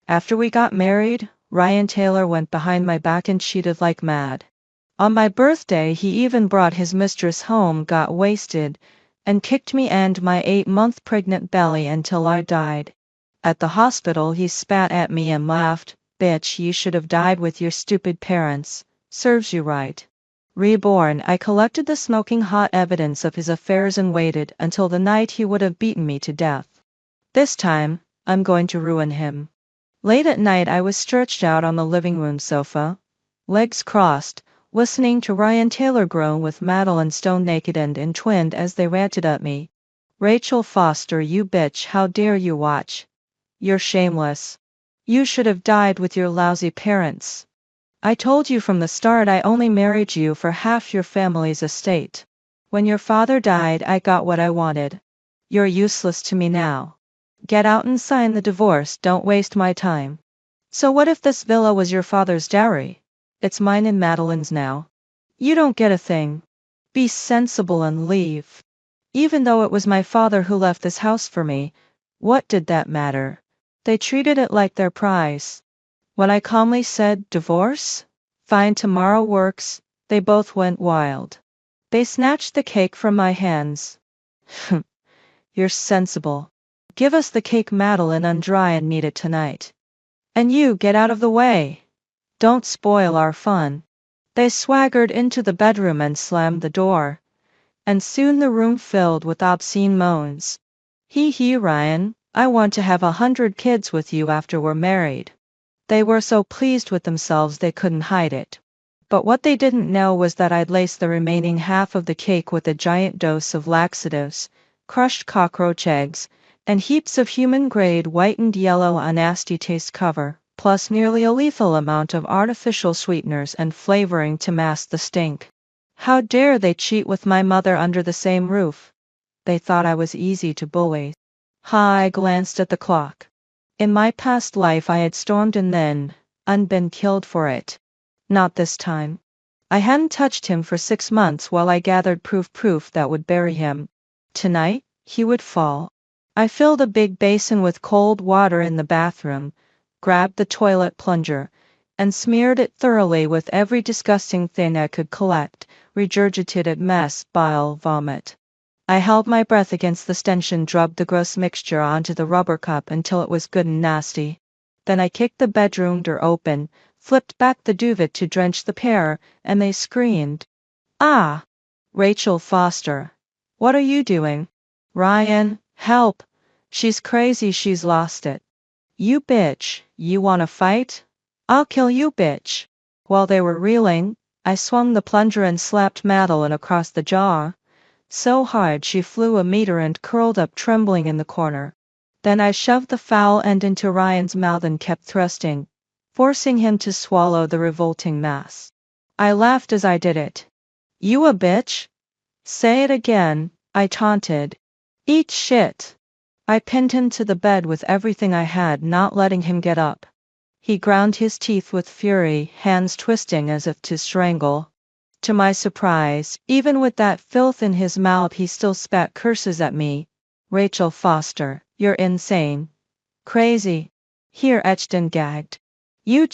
After we got married, Ryan Taylor went behind my back and cheated like mad. On my birthday, he even brought his mistress home, got wasted, and kicked me and my 8-month pregnant belly until I died. At the hospital, he spat at me and laughed. Bitch, you should have died with your stupid parents. Serves you right. Reborn, I collected the smoking hot evidence of his affairs and waited until the night he would have beaten me to death. This time, I'm going to ruin him. Late at night, I was stretched out on the living room sofa, legs crossed, listening to Ryan Taylor groan with Madeline stone naked and entwined as they ranted at me. Rachel Foster, you bitch, how dare you watch? You're shameless. You should have died with your lousy parents. I told you from the start I only married you for half your family's estate. When your father died, I got what I wanted. You're useless to me now. Get out and sign the divorce, don't waste my time. So what if this villa was your father's dowry? It's mine and Madeline's now. You don't get a thing. Be sensible and leave. Even though it was my father who left this house for me, what did that matter? They treated it like their prize. When I calmly said, divorce? Fine, tomorrow works, they both went wild. They snatched the cake from my hands. You're sensible. Give us the cake, Madeline, undry and eat it tonight. And you, get out of the way. Don't spoil our fun. They swaggered into the bedroom and slammed the door. And soon the room filled with obscene moans. Hee, Ryan, I want to have 100 kids with you after we're married. They were so pleased with themselves they couldn't hide it. But what they didn't know was that I'd laced the remaining half of the cake with a giant dose of laxatives, crushed cockroach eggs, and heaps of human-grade whitened yellow a nasty taste cover, plus nearly a lethal amount of artificial sweeteners and flavoring to mask the stink. How dare they cheat with my mother under the same roof? They thought I was easy to bully. I glanced at the clock. In my past life I had stormed and then, been killed for it. Not this time. I hadn't touched him for 6 months while I gathered proof that would bury him. Tonight, he would fall. I filled a big basin with cold water in the bathroom, grabbed the toilet plunger, and smeared it thoroughly with every disgusting thing I could collect, regurgitated mess, bile, vomit. I held my breath against the stench and drubbed the gross mixture onto the rubber cup until it was good and nasty. Then I kicked the bedroom door open, flipped back the duvet to drench the pair, and they screamed. Ah! Rachel Foster. What are you doing? Ryan, help! She's crazy, she's lost it. You bitch, you wanna fight? I'll kill you, bitch. While they were reeling, I swung the plunger and slapped Madeline across the jaw. So hard she flew a meter and curled up trembling in the corner. Then I shoved the foul end into Ryan's mouth and kept thrusting, forcing him to swallow the revolting mass. I laughed as I did it. You a bitch? Say it again, I taunted. Eat shit. I pinned him to the bed with everything I had, not letting him get up. He ground his teeth with fury, hands twisting as if to strangle. To my surprise, even with that filth in his mouth, he still spat curses at me. Rachel Foster, you're insane. Crazy. Here, etched and gagged. You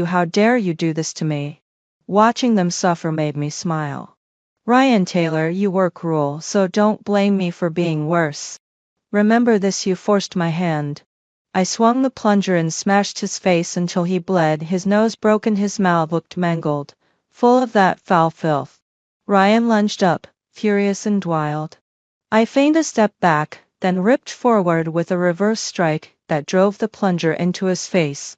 how dare you do this to me? Watching them suffer made me smile. Ryan Taylor, you were cruel, so don't blame me for being worse. Remember this, you forced my hand. I swung the plunger and smashed his face until he bled, his nose broken, his mouth looked mangled, full of that foul filth. Ryan lunged up, furious and wild. I feigned a step back, then ripped forward with a reverse strike that drove the plunger into his face,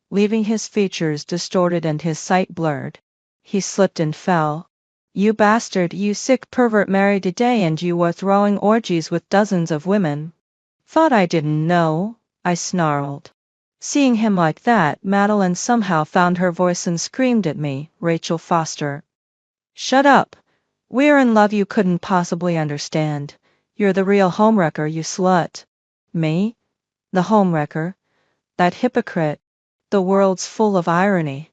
leaving his features distorted and his sight blurred. He slipped and fell. You bastard, you sick pervert, married today and you were throwing orgies with dozens of women. Thought I didn't know, I snarled. Seeing him like that, Madeline somehow found her voice and screamed at me, Rachel Foster. Shut up. We're in love, you couldn't possibly understand. You're the real homewrecker, you slut. Me? The homewrecker? That hypocrite. The world's full of irony.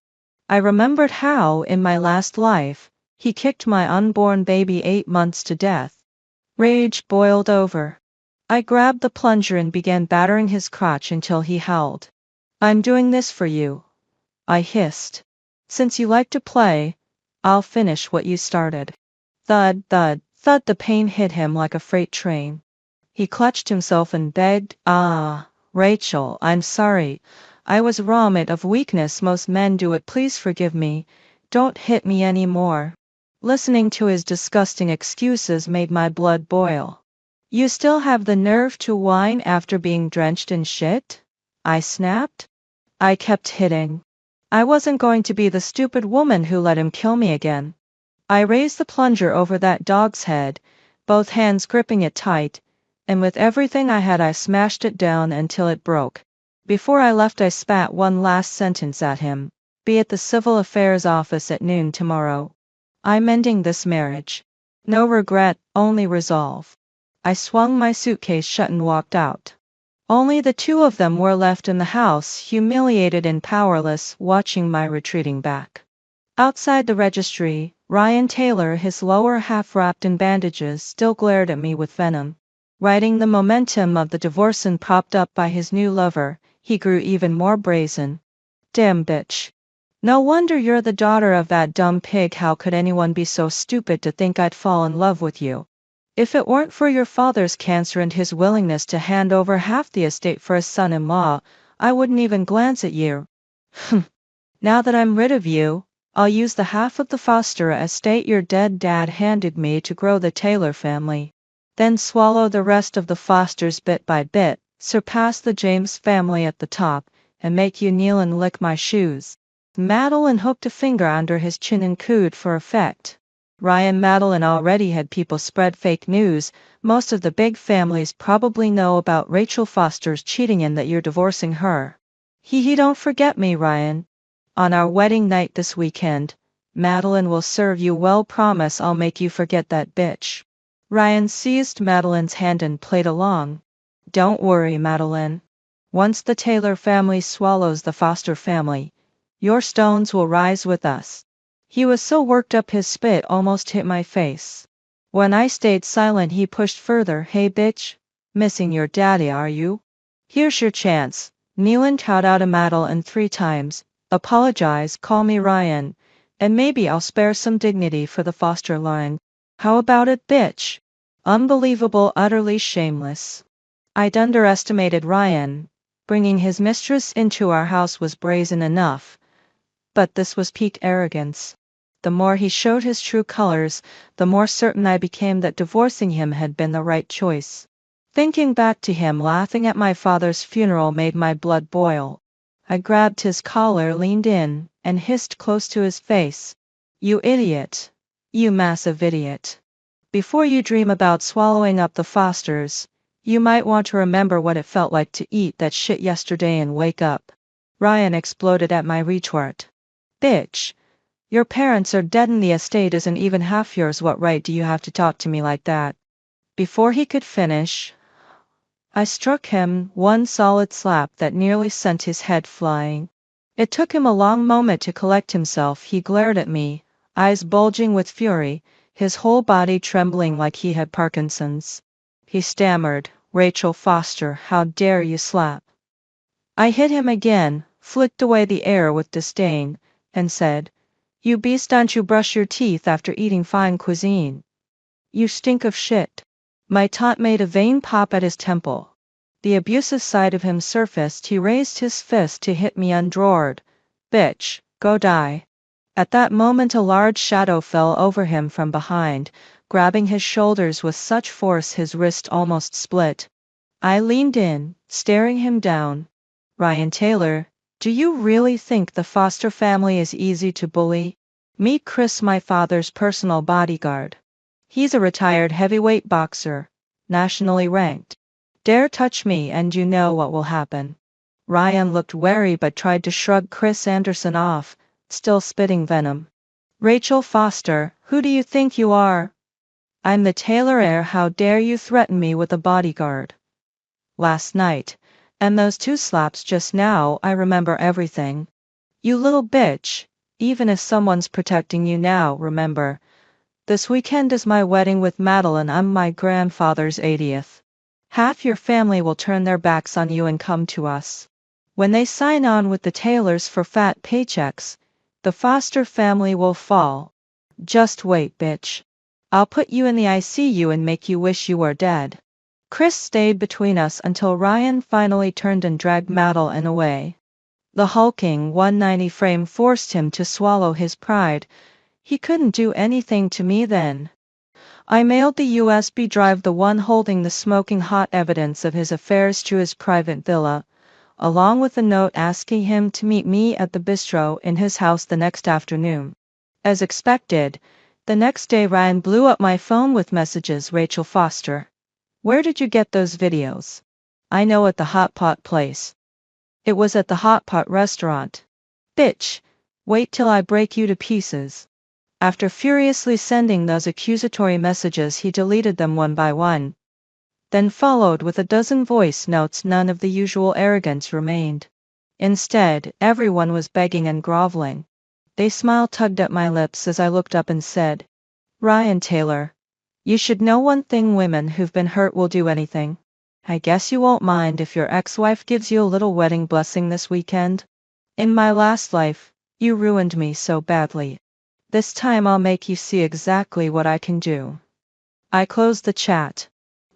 I remembered how, in my last life, he kicked my unborn baby 8 months to death. Rage boiled over. I grabbed the plunger and began battering his crotch until he howled. I'm doing this for you, I hissed. Since you like to play, I'll finish what you started. Thud, thud, thud, the pain hit him like a freight train. He clutched himself and begged, Rachel, I'm sorry. I was a vomit of weakness. Most men do it. Please forgive me. Don't hit me anymore. Listening to his disgusting excuses made my blood boil. You still have the nerve to whine after being drenched in shit? I snapped. I kept hitting. I wasn't going to be the stupid woman who let him kill me again. I raised the plunger over that dog's head, both hands gripping it tight, and with everything I had I smashed it down until it broke. Before I left I spat one last sentence at him. Be at the Civil Affairs office at noon tomorrow. I'm ending this marriage. No regret, only resolve. I swung my suitcase shut and walked out. Only the two of them were left in the house, humiliated and powerless, watching my retreating back. Outside the registry, Ryan Taylor, his lower half wrapped in bandages, still glared at me with venom. Riding the momentum of the divorce and propped up by his new lover, he grew even more brazen. Damn bitch. No wonder you're the daughter of that dumb pig. How could anyone be so stupid to think I'd fall in love with you? If it weren't for your father's cancer and his willingness to hand over half the estate for his son-in-law, I wouldn't even glance at you. Now that I'm rid of you, I'll use the half of the Foster estate your dead dad handed me to grow the Taylor family. Then swallow the rest of the Fosters bit by bit, surpass the James family at the top, and make you kneel and lick my shoes. Madeline hooked a finger under his chin and cooed for effect. Madeline already had people spread fake news. Most of the big families probably know about Rachel Foster's cheating and that you're divorcing her. Don't forget me, Ryan. On our wedding night this weekend, Madeline will serve you well. Promise I'll make you forget that bitch. Ryan seized Madeline's hand and played along. Don't worry, Madeline. Once the Taylor family swallows the Foster family, your stones will rise with us. He was so worked up his spit almost hit my face. When I stayed silent he pushed further. Hey bitch, missing your daddy are you? Here's your chance. Kneel and count out a Madeline 3 times. Apologize, call me Ryan, and maybe I'll spare some dignity for the Foster line. How about it, bitch? Unbelievable, utterly shameless. I'd underestimated Ryan. Bringing his mistress into our house was brazen enough. But this was peak arrogance. The more he showed his true colors, the more certain I became that divorcing him had been the right choice. Thinking back to him laughing at my father's funeral made my blood boil. I grabbed his collar, leaned in, and hissed close to his face. You idiot. You massive idiot. Before you dream about swallowing up the Fosters, you might want to remember what it felt like to eat that shit yesterday and wake up. Ryan exploded at my retort. Bitch. Your parents are dead and the estate isn't even half yours. What right do you have to talk to me like that? Before he could finish, I struck him one solid slap that nearly sent his head flying. It took him a long moment to collect himself. He glared at me, eyes bulging with fury, his whole body trembling like he had Parkinson's. He stammered, Rachel Foster, how dare you slap? I hit him again, flicked away the air with disdain, and said, You beast, don't you brush your teeth after eating fine cuisine? You stink of shit. My taunt made a vein pop at his temple. The abusive side of him surfaced. He raised his fist to hit me undrawed. Bitch, go die. At that moment a large shadow fell over him from behind, grabbing his shoulders with such force his wrist almost split. I leaned in, staring him down. Ryan Taylor, do you really think the Foster family is easy to bully? Meet Chris, my father's personal bodyguard. He's a retired heavyweight boxer, nationally ranked. Dare touch me and you know what will happen. Ryan looked wary but tried to shrug Chris Anderson off, still spitting venom. Rachel Foster, who do you think you are? I'm the Taylor heir. How dare you threaten me with a bodyguard? Last night, and those 2 slaps just now, I remember everything. You little bitch, even if someone's protecting you now, remember. This weekend is my wedding with Madeline. I'm my grandfather's 80th. Half your family will turn their backs on you and come to us. When they sign on with the Taylors for fat paychecks, the Foster family will fall. Just wait, bitch. I'll put you in the ICU and make you wish you were dead. Chris stayed between us until Ryan finally turned and dragged Madeline away. The hulking 190 frame forced him to swallow his pride. He couldn't do anything to me then. I mailed the USB drive, the one holding the smoking hot evidence of his affairs, to his private villa, along with a note asking him to meet me at the bistro in his house the next afternoon. As expected, the next day Ryan blew up my phone with messages. Rachel Foster. Where did you get those videos? I know, at the hot pot place. It was at the hot pot restaurant. Bitch. Wait till I break you to pieces. After furiously sending those accusatory messages, he deleted them one by one. Then followed with a dozen voice notes. None of the usual arrogance remained. Instead, everyone was begging and groveling. They smile tugged at my lips as I looked up and said, Ryan Taylor, you should know one thing: women who've been hurt will do anything. I guess you won't mind if your ex-wife gives you a little wedding blessing this weekend? In my last life, you ruined me so badly. This time I'll make you see exactly what I can do. I closed the chat.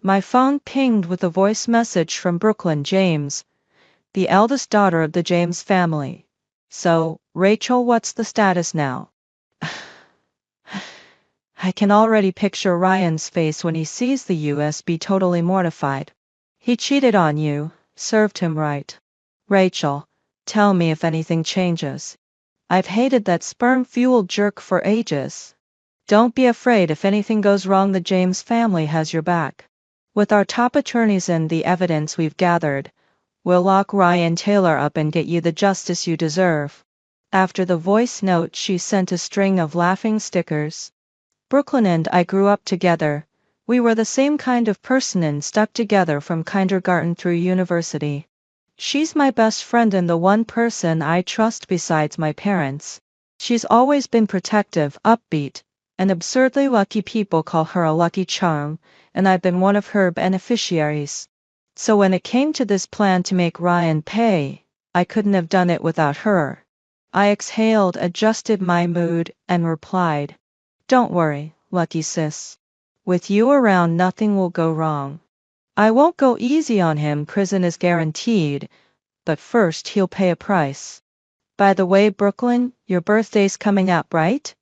My phone pinged with a voice message from Brooklyn James, the eldest daughter of the James family. So, Rachel, what's the status now? I can already picture Ryan's face when he sees the USB, totally mortified. He cheated on you, served him right. Rachel, tell me if anything changes. I've hated that sperm-fueled jerk for ages. Don't be afraid. If anything goes wrong, the James family has your back. With our top attorneys and the evidence we've gathered, we'll lock Ryan Taylor up and get you the justice you deserve. After the voice note, she sent a string of laughing stickers. Brooklyn and I grew up together. We were the same kind of person and stuck together from kindergarten through university. She's my best friend and the one person I trust besides my parents. She's always been protective, upbeat, and absurdly lucky. People call her a lucky charm, and I've been one of her beneficiaries. So when it came to this plan to make Ryan pay, I couldn't have done it without her. I exhaled, adjusted my mood, and replied, Don't worry, lucky sis. With you around, nothing will go wrong. I won't go easy on him. Prison is guaranteed, but first he'll pay a price. By the way, Brooklyn, your birthday's coming up, right?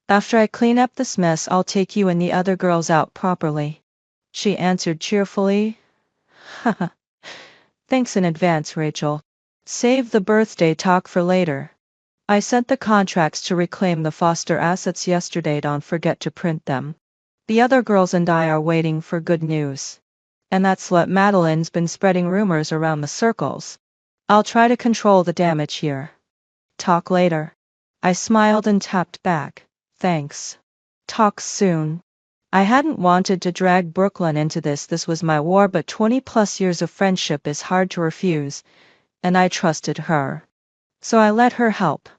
After I clean up this mess, I'll take you and the other girls out properly. She answered cheerfully. Haha. Thanks in advance, Rachel. Save the birthday talk for later. I sent the contracts to reclaim the Foster assets yesterday. Don't forget to print them. The other girls and I are waiting for good news. And that slut Madeline's been spreading rumors around the circles. I'll try to control the damage here. Talk later. I smiled and tapped back. Thanks. Talk soon. I hadn't wanted to drag Brooklyn into this. This was my war, but 20+ years of friendship is hard to refuse, and I trusted her. So I let her help.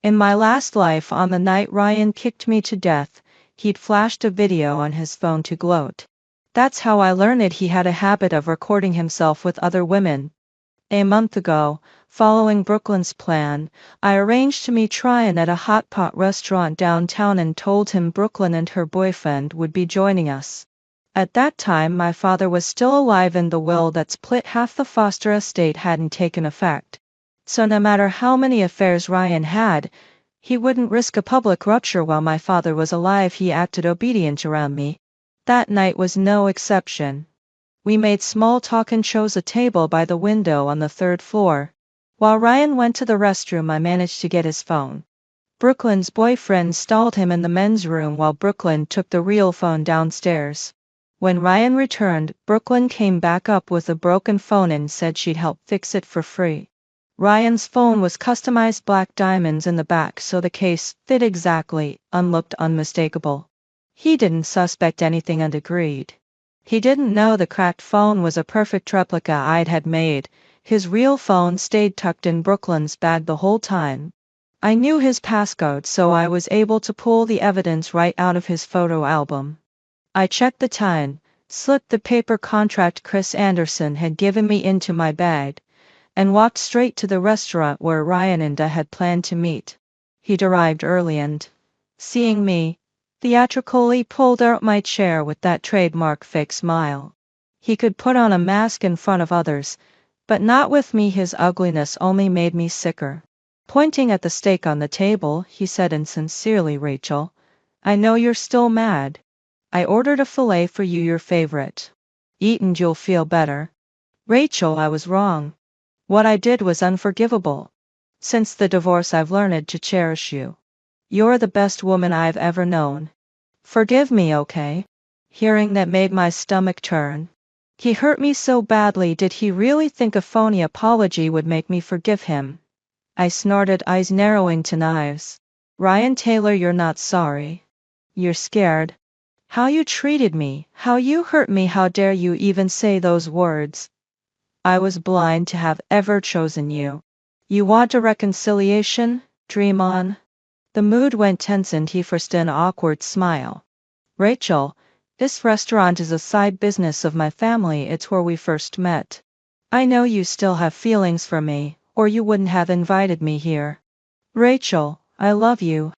In my last life, on the night Ryan kicked me to death, he'd flashed a video on his phone to gloat. That's how I learned it. He had a habit of recording himself with other women. A month ago, following Brooklyn's plan, I arranged to meet Ryan at a hot pot restaurant downtown and told him Brooklyn and her boyfriend would be joining us. At that time, my father was still alive and the will that split half the Foster estate hadn't taken effect. So no matter how many affairs Ryan had, he wouldn't risk a public rupture while my father was alive. He acted obedient around me. That night was no exception. We made small talk and chose a table by the window on the 3rd floor. While Ryan went to the restroom, I managed to get his phone. Brooklyn's boyfriend stalled him in the men's room while Brooklyn took the real phone downstairs. When Ryan returned, Brooklyn came back up with a broken phone and said she'd help fix it for free. Ryan's phone was customized black diamonds in the back, so the case fit exactly, and looked unmistakable. He didn't suspect anything and agreed. He didn't know the cracked phone was a perfect replica I'd had made. His real phone stayed tucked in Brooklyn's bag the whole time. I knew his passcode, so I was able to pull the evidence right out of his photo album. I checked the time, slipped the paper contract Chris Anderson had given me into my bag, and walked straight to the restaurant where Ryan and I had planned to meet. He'd arrived early and, seeing me, theatrically pulled out my chair with that trademark fake smile. He could put on a mask in front of others, but not with me. His ugliness only made me sicker. Pointing at the steak on the table, he said insincerely, "Rachel, I know you're still mad. I ordered a fillet for you, your favorite. Eat and you'll feel better." Rachel, I was wrong. What I did was unforgivable. Since the divorce, I've learned to cherish you. You're the best woman I've ever known. Forgive me, okay? Hearing that made my stomach turn. He hurt me so badly. Did he really think a phony apology would make me forgive him? I snorted, eyes narrowing to knives. Ryan Taylor, you're not sorry. You're scared. How you treated me, how you hurt me, how dare you even say those words? I was blind to have ever chosen you. You want a reconciliation? Dream on. The mood went tense and he forced an awkward smile. Rachel, this restaurant is a side business of my family. It's where we first met. I know you still have feelings for me, or you wouldn't have invited me here. Rachel, I love you.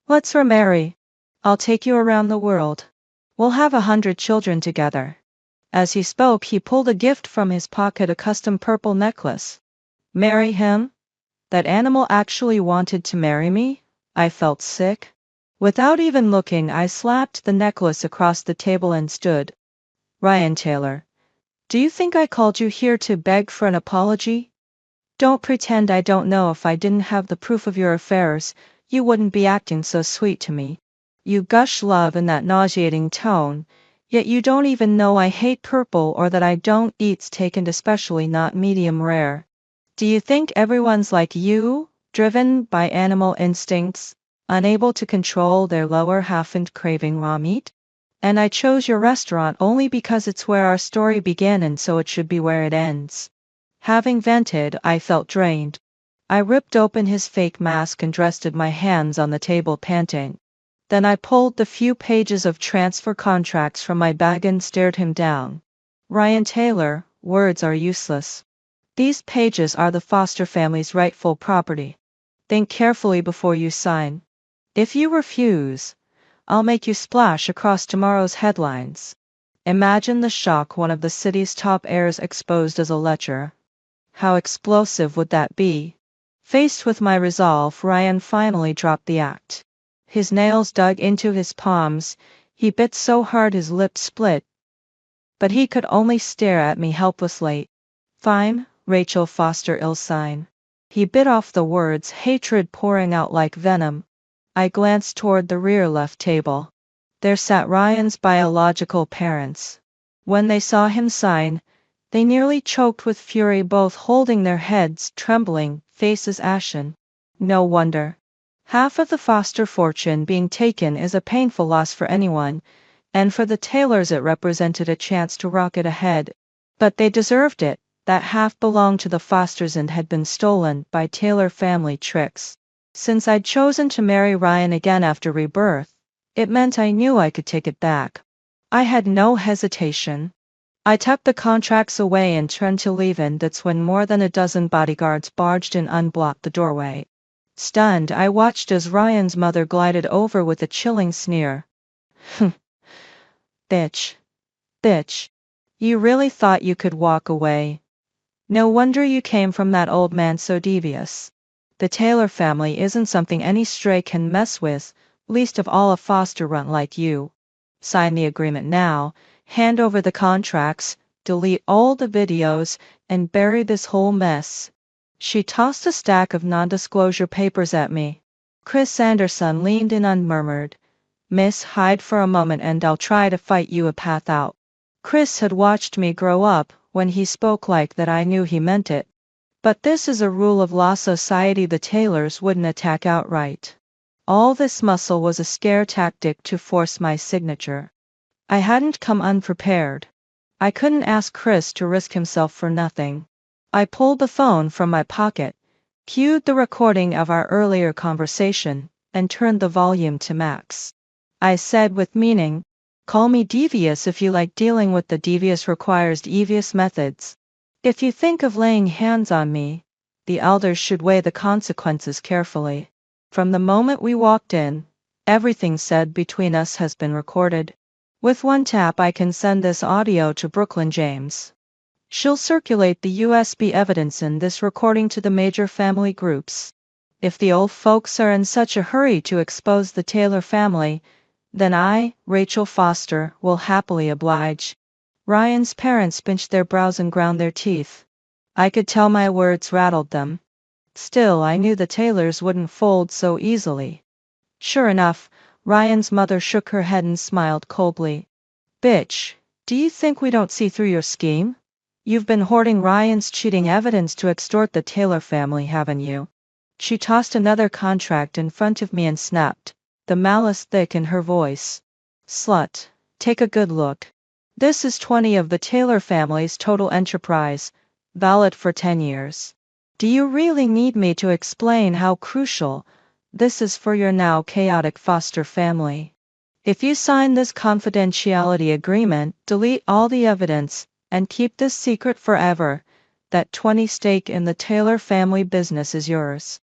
Let's remarry. I'll take you around the world. We'll have 100 children together. As he spoke, he pulled a gift from his pocket, a custom purple necklace. Marry him? That animal actually wanted to marry me? I felt sick. Without even looking, I slapped the necklace across the table and stood. Ryan Taylor, do you think I called you here to beg for an apology? Don't pretend I don't know. If I didn't have the proof of your affairs, you wouldn't be acting so sweet to me. You gush love in that nauseating tone, yet you don't even know I hate purple or that I don't eat steak, and especially not medium rare. Do you think everyone's like you, driven by animal instincts, unable to control their lower half and craving raw meat? And I chose your restaurant only because it's where our story began, and so it should be where it ends. Having vented, I felt drained. I ripped open his fake mask and rested my hands on the table, panting. Then I pulled the few pages of transfer contracts from my bag and stared him down. Ryan Taylor, words are useless. These pages are the foster family's rightful property. Think carefully before you sign. If you refuse, I'll make you splash across tomorrow's headlines. Imagine the shock one of the city's top heirs exposed as a lecher. How explosive would that be? Faced with my resolve, Ryan finally dropped the act. His nails dug into his palms, he bit so hard his lips split. But he could only stare at me helplessly. Fine, Rachel Foster, ill sign. He bit off the words, hatred pouring out like venom. I glanced toward the rear left table. There sat Ryan's biological parents. When they saw him sign, they nearly choked with fury, both holding their heads, trembling, faces ashen. No wonder. Half of the foster fortune being taken is a painful loss for anyone, and for the Taylors it represented a chance to rocket ahead. But they deserved it. That half belonged to the Fosters and had been stolen by Taylor family tricks. Since I'd chosen to marry Ryan again after rebirth, it meant I knew I could take it back. I had no hesitation. I tucked the contracts away and turned to leave, and that's when more than a dozen bodyguards barged in, unblocked the doorway. Stunned, I watched as Ryan's mother glided over with a chilling sneer. Bitch. Bitch. You really thought you could walk away? No wonder you came from that old man so devious. The Taylor family isn't something any stray can mess with, least of all a foster runt like you. Sign the agreement now, hand over the contracts, delete all the videos, and bury this whole mess. She tossed a stack of non-disclosure papers at me. Chris Anderson leaned in unmurmured. Miss, hide for a moment and I'll try to fight you a path out. Chris had watched me grow up. When he spoke like that, I knew he meant it. But this is a rule of law society. The Taylors wouldn't attack outright. All this muscle was a scare tactic to force my signature. I hadn't come unprepared. I couldn't ask Chris to risk himself for nothing. I pulled the phone from my pocket, cued the recording of our earlier conversation, and turned the volume to max. I said with meaning, call me devious if you like. Dealing with the devious requires devious methods. If you think of laying hands on me, the elders should weigh the consequences carefully. From the moment we walked in, everything said between us has been recorded. With one tap I can send this audio to Brooklyn James. She'll circulate the USB evidence in this recording to the major family groups. If the old folks are in such a hurry to expose the Taylor family, then I, Rachel Foster, will happily oblige. Ryan's parents pinched their brows and ground their teeth. I could tell my words rattled them. Still, I knew the Taylors wouldn't fold so easily. Sure enough, Ryan's mother shook her head and smiled coldly. Bitch, do you think we don't see through your scheme? You've been hoarding Ryan's cheating evidence to extort the Taylor family, haven't you? She tossed another contract in front of me and snapped, the malice thick in her voice. Slut, take a good look. This is 20 of the Taylor family's total enterprise, valid for 10 years. Do you really need me to explain how crucial this is for your now chaotic foster family? If you sign this confidentiality agreement, delete all the evidence, and keep this secret forever, that 20 stake in the Taylor family business is yours.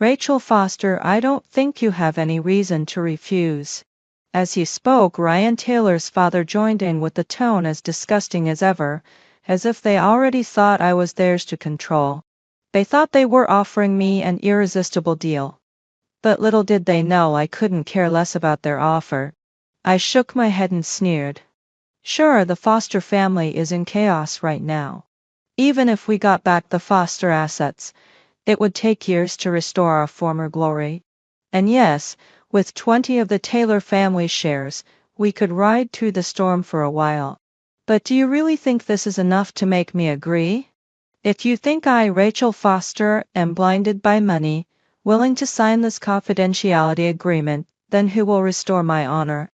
Rachel Foster, I don't think you have any reason to refuse. As he spoke, Ryan Taylor's father joined in with the tone as disgusting as ever, as if they already thought I was theirs to control. They thought they were offering me an irresistible deal. But little did they know I couldn't care less about their offer. I shook my head and sneered. Sure, the Foster family is in chaos right now. Even if we got back the Foster assets, it would take years to restore our former glory. And yes, with 20 of the Taylor family shares, we could ride through the storm for a while. But do you really think this is enough to make me agree? If you think I, Rachel Foster, am blinded by money, willing to sign this confidentiality agreement, then who will restore my honor?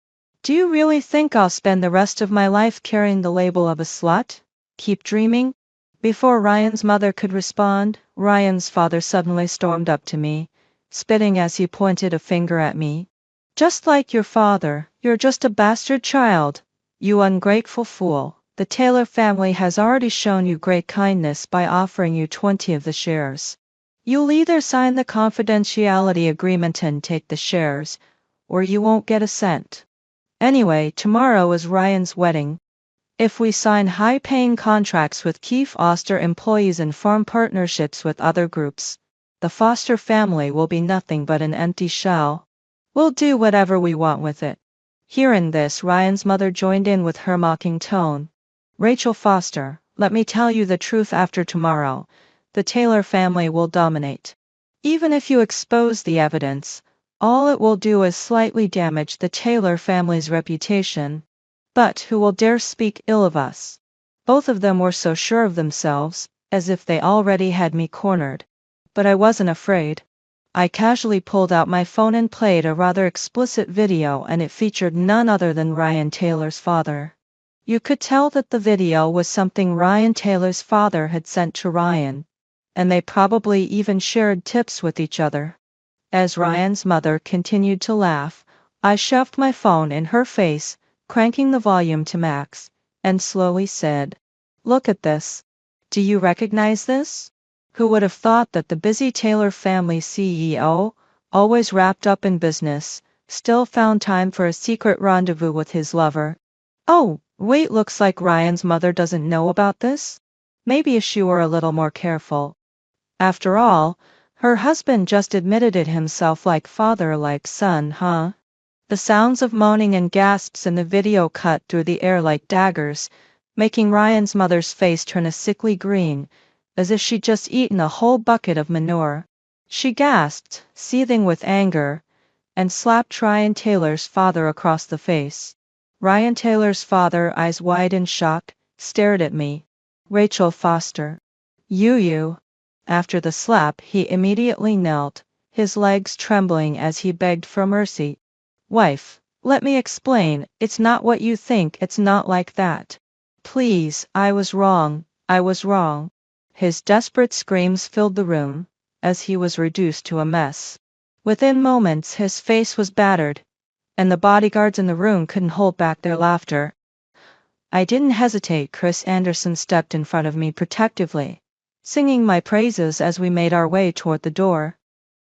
Do you really think I'll spend the rest of my life carrying the label of a slut? Keep dreaming? Before Ryan's mother could respond, Ryan's father suddenly stormed up to me, spitting as he pointed a finger at me. Just like your father, you're just a bastard child, you ungrateful fool. The Taylor family has already shown you great kindness by offering you 20 of the shares. You'll either sign the confidentiality agreement and take the shares, or you won't get a cent. Anyway, tomorrow is Ryan's wedding. If we sign high-paying contracts with key Foster employees and form partnerships with other groups, the Foster family will be nothing but an empty shell. We'll do whatever we want with it. Hearing this, Ryan's mother joined in with her mocking tone. Rachel Foster, let me tell you the truth. After tomorrow, the Taylor family will dominate. Even if you expose the evidence, all it will do is slightly damage the Taylor family's reputation. But who will dare speak ill of us? Both of them were so sure of themselves, as if they already had me cornered. But I wasn't afraid. I casually pulled out my phone and played a rather explicit video, and it featured none other than Ryan Taylor's father. You could tell that the video was something Ryan Taylor's father had sent to Ryan, and they probably even shared tips with each other. As Ryan's mother continued to laugh, I shoved my phone in her face, cranking the volume to max, and slowly said, Look at this. Do you recognize this? Who would have thought that the busy Taylor family CEO, always wrapped up in business, still found time for a secret rendezvous with his lover? Oh, wait, looks like Ryan's mother doesn't know about this? Maybe if she were a little more careful. After all, her husband just admitted it himself, like father, like son, huh? The sounds of moaning and gasps in the video cut through the air like daggers, making Ryan's mother's face turn a sickly green, as if she'd just eaten a whole bucket of manure. She gasped, seething with anger, and slapped Ryan Taylor's father across the face. Ryan Taylor's father, eyes wide in shock, stared at me. Rachel Foster. You. After the slap, he immediately knelt, his legs trembling as he begged for mercy. Wife, let me explain, it's not what you think, it's not like that. Please, I was wrong. His desperate screams filled the room, as he was reduced to a mess. Within moments his face was battered, and the bodyguards in the room couldn't hold back their laughter. I didn't hesitate. Chris Anderson stepped in front of me protectively, singing my praises as we made our way toward the door.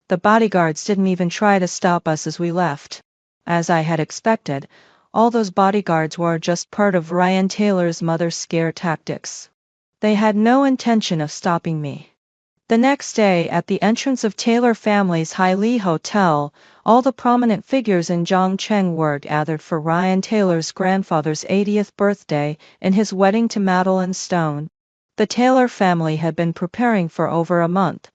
The bodyguards didn't even try to stop us as we left. As I had expected, all those bodyguards were just part of Ryan Taylor's mother's scare tactics. They had no intention of stopping me. The next day, at the entrance of Taylor family's Hailey Hotel, all the prominent figures in Zhongcheng were gathered for Ryan Taylor's grandfather's 80th birthday and his wedding to Madeline Stone. The Taylor family had been preparing for over a month,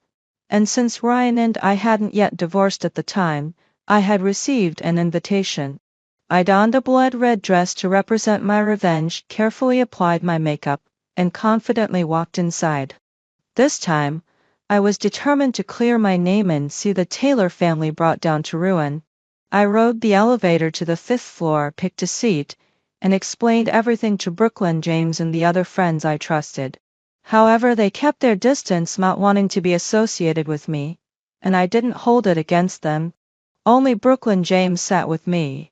and since Ryan and I hadn't yet divorced at the time, I had received an invitation. I donned a blood-red dress to represent my revenge, carefully applied my makeup, and confidently walked inside. This time, I was determined to clear my name and see the Taylor family brought down to ruin. I rode the elevator to the 5th floor, picked a seat, and explained everything to Brooklyn James and the other friends I trusted. However, they kept their distance, not wanting to be associated with me, and I didn't hold it against them. Only Brooklyn James sat with me,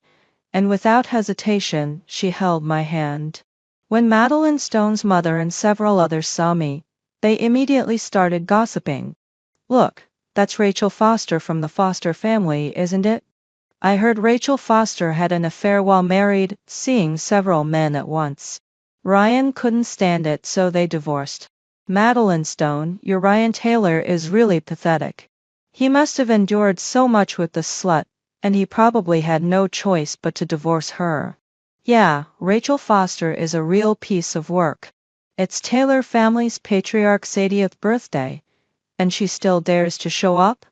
and without hesitation, she held my hand. When Madeline Stone's mother and several others saw me, they immediately started gossiping. "Look, that's Rachel Foster from the Foster family, isn't it? I heard Rachel Foster had an affair while married, seeing several men at once. Ryan couldn't stand it, so they divorced. Madeline Stone, your Ryan Taylor is really pathetic. He must have endured so much with this slut, and he probably had no choice but to divorce her. Yeah, Rachel Foster is a real piece of work. It's Taylor family's patriarch's 80th birthday, and she still dares to show up?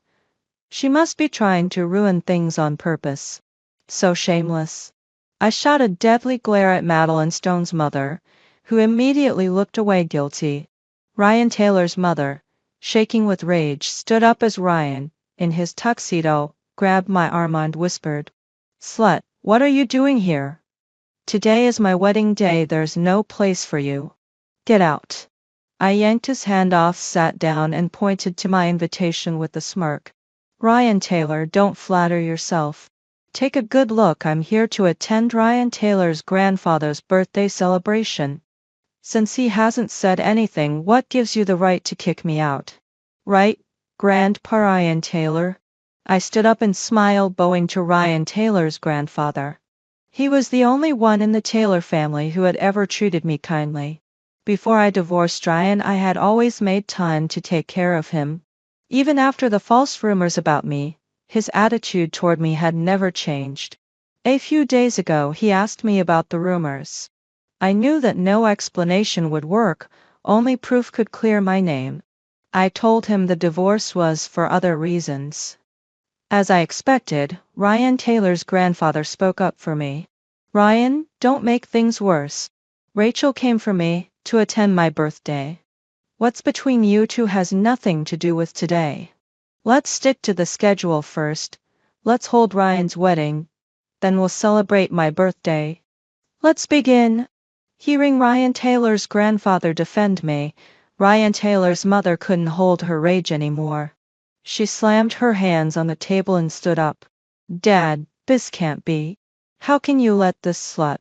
She must be trying to ruin things on purpose. So shameless." I shot a deadly glare at Madeline Stone's mother, who immediately looked away guilty. Ryan Taylor's mother, shaking with rage, stood up as Ryan, in his tuxedo, grabbed my arm and whispered, "Slut, what are you doing here? Today is my wedding day, there's no place for you. Get out." I yanked his hand off, sat down, and pointed to my invitation with a smirk. "Ryan Taylor, don't flatter yourself. Take a good look. I'm here to attend Ryan Taylor's grandfather's birthday celebration. Since he hasn't said anything, what gives you the right to kick me out? Right, Grandpa Ryan Taylor?" I stood up and smiled, bowing to Ryan Taylor's grandfather. He was the only one in the Taylor family who had ever treated me kindly. Before I divorced Ryan, I had always made time to take care of him. Even after the false rumors about me, his attitude toward me had never changed. A few days ago, he asked me about the rumors. I knew that no explanation would work, only proof could clear my name. I told him the divorce was for other reasons. As I expected, Ryan Taylor's grandfather spoke up for me. "Ryan, don't make things worse. Rachel came for me to attend my birthday. What's between you two has nothing to do with today. Let's stick to the schedule first. Let's hold Ryan's wedding, then we'll celebrate my birthday. Let's begin." Hearing Ryan Taylor's grandfather defend me, Ryan Taylor's mother couldn't hold her rage anymore. She slammed her hands on the table and stood up. "Dad, this can't be. How can you let this slut?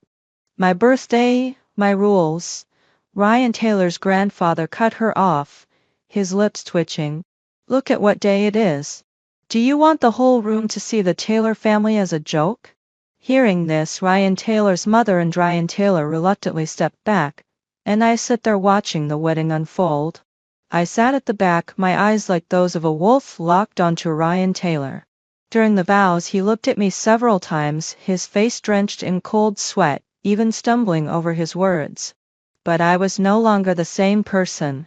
My birthday, my rules." Ryan Taylor's grandfather cut her off, his lips twitching. "Look at what day it is. Do you want the whole room to see the Taylor family as a joke?" Hearing this, Ryan Taylor's mother and Ryan Taylor reluctantly stepped back, and I sat there watching the wedding unfold. I sat at the back, my eyes like those of a wolf locked onto Ryan Taylor. During the vows, he looked at me several times, his face drenched in cold sweat, even stumbling over his words. But I was no longer the same person.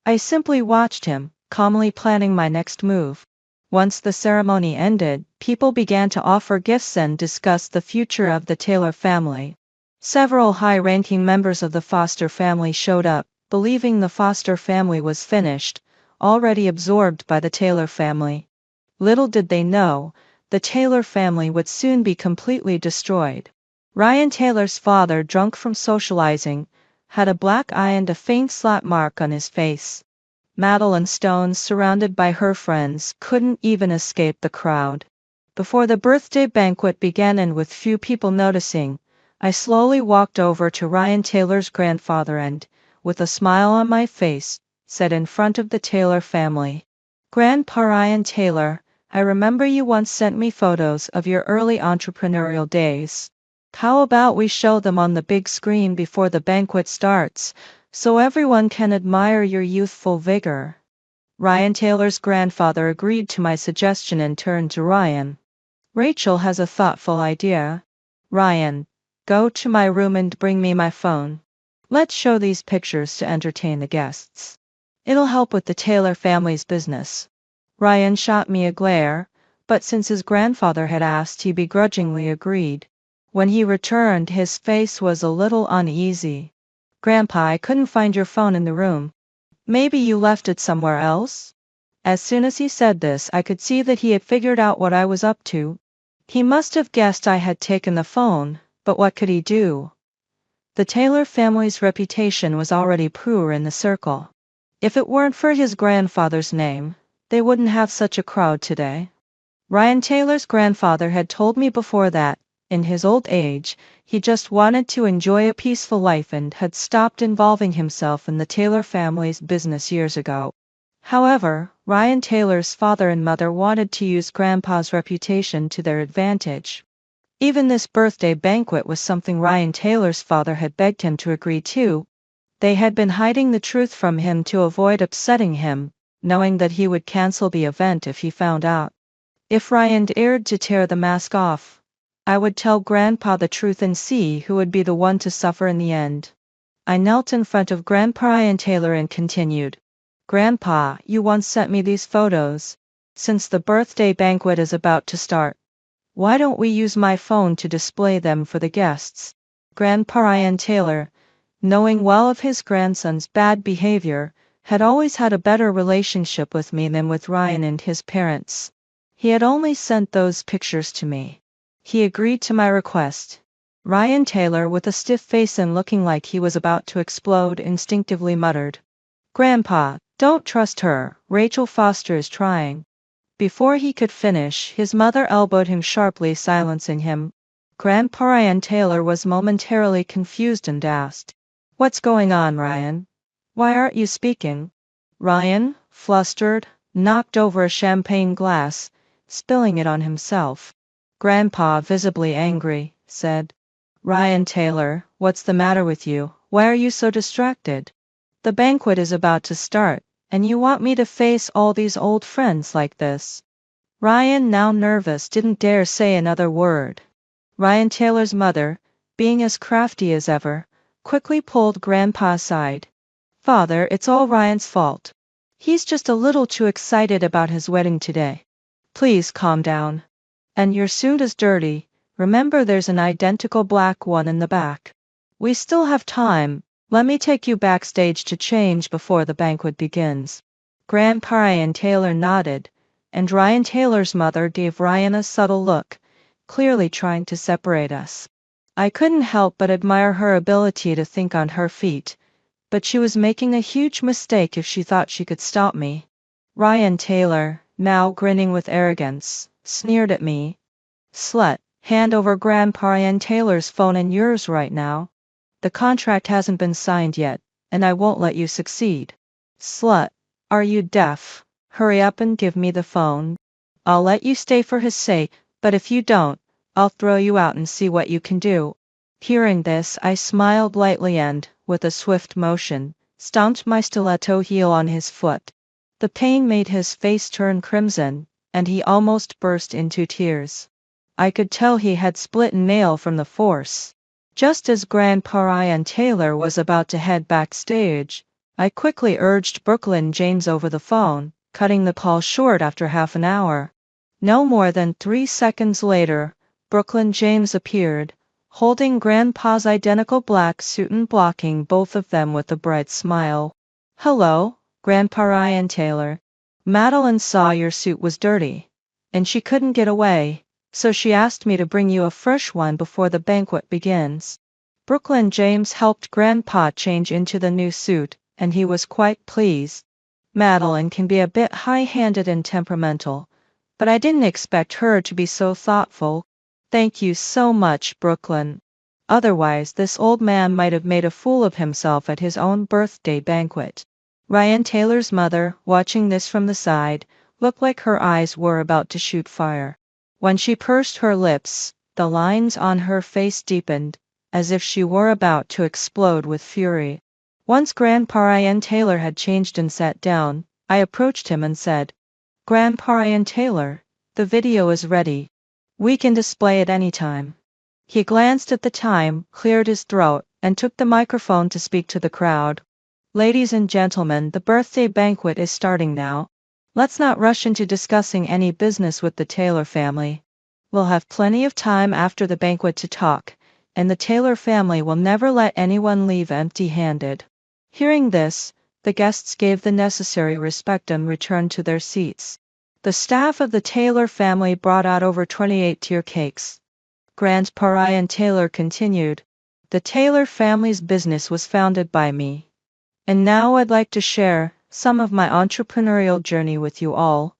I simply watched him, calmly planning my next move. Once the ceremony ended, people began to offer gifts and discuss the future of the Taylor family. Several high-ranking members of the Foster family showed up, believing the Foster family was finished, already absorbed by the Taylor family. Little did they know, the Taylor family would soon be completely destroyed. Ryan Taylor's father, drunk from socializing, had a black eye and a faint slap mark on his face. Madeline Stone, surrounded by her friends, couldn't even escape the crowd. Before the birthday banquet began, and with few people noticing, I slowly walked over to Ryan Taylor's grandfather and, with a smile on my face, said in front of the Taylor family, "Grandpa Ryan Taylor, I remember you once sent me photos of your early entrepreneurial days. How about we show them on the big screen before the banquet starts, so everyone can admire your youthful vigor?" Ryan Taylor's grandfather agreed to my suggestion and turned to Ryan. "Rachel has a thoughtful idea. Ryan, go to my room and bring me my phone. Let's show these pictures to entertain the guests. It'll help with the Taylor family's business." Ryan shot me a glare, but since his grandfather had asked, he begrudgingly agreed. When he returned, his face was a little uneasy. "Grandpa, I couldn't find your phone in the room. Maybe you left it somewhere else?" As soon as he said this, I could see that he had figured out what I was up to. He must have guessed I had taken the phone, but what could he do? The Taylor family's reputation was already poor in the circle. If it weren't for his grandfather's name, they wouldn't have such a crowd today. Ryan Taylor's grandfather had told me before that, in his old age, he just wanted to enjoy a peaceful life and had stopped involving himself in the Taylor family's business years ago. However, Ryan Taylor's father and mother wanted to use Grandpa's reputation to their advantage. Even this birthday banquet was something Ryan Taylor's father had begged him to agree to. They had been hiding the truth from him to avoid upsetting him, knowing that he would cancel the event if he found out. If Ryan dared to tear the mask off, I would tell Grandpa the truth and see who would be the one to suffer in the end. I knelt in front of Grandpa Ryan Taylor and continued, "Grandpa, you once sent me these photos. Since the birthday banquet is about to start, why don't we use my phone to display them for the guests?" Grandpa Ryan Taylor, knowing well of his grandson's bad behavior, had always had a better relationship with me than with Ryan and his parents. He had only sent those pictures to me. He agreed to my request. Ryan Taylor, with a stiff face and looking like he was about to explode, instinctively muttered, "Grandpa, don't trust her, Rachel Foster is trying." Before he could finish, his mother elbowed him sharply, silencing him. Grandpa Ryan Taylor was momentarily confused and asked, "What's going on, Ryan? Why aren't you speaking?" Ryan, flustered, knocked over a champagne glass, spilling it on himself. Grandpa, visibly angry, said, "Ryan Taylor, what's the matter with you? Why are you so distracted? The banquet is about to start, and you want me to face all these old friends like this?" Ryan, now nervous, didn't dare say another word. Ryan Taylor's mother, being as crafty as ever, quickly pulled Grandpa aside. "Father, it's all Ryan's fault. He's just a little too excited about his wedding today. Please calm down. And your suit is dirty. Remember, there's an identical black one in the back. We still have time. Let me take you backstage to change before the banquet begins." Grandpa Ryan Taylor nodded, and Ryan Taylor's mother gave Ryan a subtle look, clearly trying to separate us. I couldn't help but admire her ability to think on her feet, but she was making a huge mistake if she thought she could stop me. Ryan Taylor, now grinning with arrogance, sneered at me. "Slut, hand over Grandpa Ryan Taylor's phone and yours right now. The contract hasn't been signed yet, and I won't let you succeed." "Slut, are you deaf? Hurry up and give me the phone. I'll let you stay for his sake, but if you don't, I'll throw you out and see what you can do." Hearing this, I smiled lightly and, with a swift motion, stomped my stiletto heel on his foot. The pain made his face turn crimson, and he almost burst into tears. I could tell he had split a nail from the force. Just as Grandpa Ryan Taylor was about to head backstage, I quickly urged Brooklyn James over the phone, cutting the call short after half an hour. No more than 3 seconds later, Brooklyn James appeared, holding Grandpa's identical black suit and blocking both of them with a bright smile. "Hello, Grandpa Ryan Taylor. Madeline saw your suit was dirty, and she couldn't get away, so she asked me to bring you a fresh one before the banquet begins." Brooklyn James helped Grandpa change into the new suit, and he was quite pleased. Madeline can be a bit high-handed and temperamental, but I didn't expect her to be so thoughtful. "Thank you so much, Brooklyn." Otherwise, this old man might have made a fool of himself at his own birthday banquet. Ryan Taylor's mother, watching this from the side, looked like her eyes were about to shoot fire. When she pursed her lips, the lines on her face deepened, as if she were about to explode with fury. Once Grandpa Ryan Taylor had changed and sat down, I approached him and said, "Grandpa Ryan Taylor, the video is ready. We can display it anytime." He glanced at the time, cleared his throat, and took the microphone to speak to the crowd. "Ladies and gentlemen, the birthday banquet is starting now. Let's not rush into discussing any business with the Taylor family. We'll have plenty of time after the banquet to talk, and the Taylor family will never let anyone leave empty-handed." Hearing this, the guests gave the necessary respect and returned to their seats. The staff of the Taylor family brought out over 28 tier cakes. Grandpa Ryan Taylor continued, "The Taylor family's business was founded by me. And now I'd like to share some of my entrepreneurial journey with you all,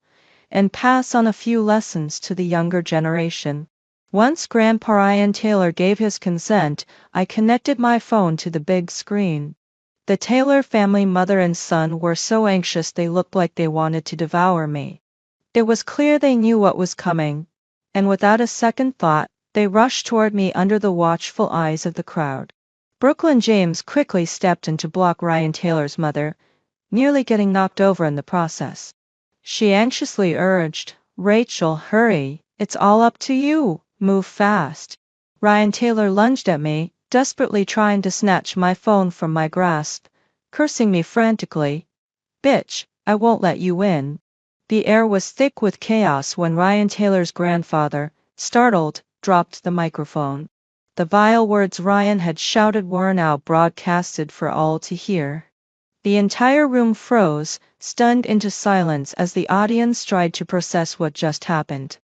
and pass on a few lessons to the younger generation." Once Grandpa Ryan Taylor gave his consent, I connected my phone to the big screen. The Taylor family mother and son were so anxious they looked like they wanted to devour me. It was clear they knew what was coming, and without a second thought, they rushed toward me under the watchful eyes of the crowd. Brooklyn James quickly stepped in to block Ryan Taylor's mother, nearly getting knocked over in the process. She anxiously urged, "Rachel, hurry, it's all up to you, move fast." Ryan Taylor lunged at me, desperately trying to snatch my phone from my grasp, cursing me frantically. "Bitch, I won't let you win." The air was thick with chaos when Ryan Taylor's grandfather, startled, dropped the microphone. The vile words Ryan had shouted were now broadcasted for all to hear. The entire room froze, stunned into silence as the audience tried to process what just happened.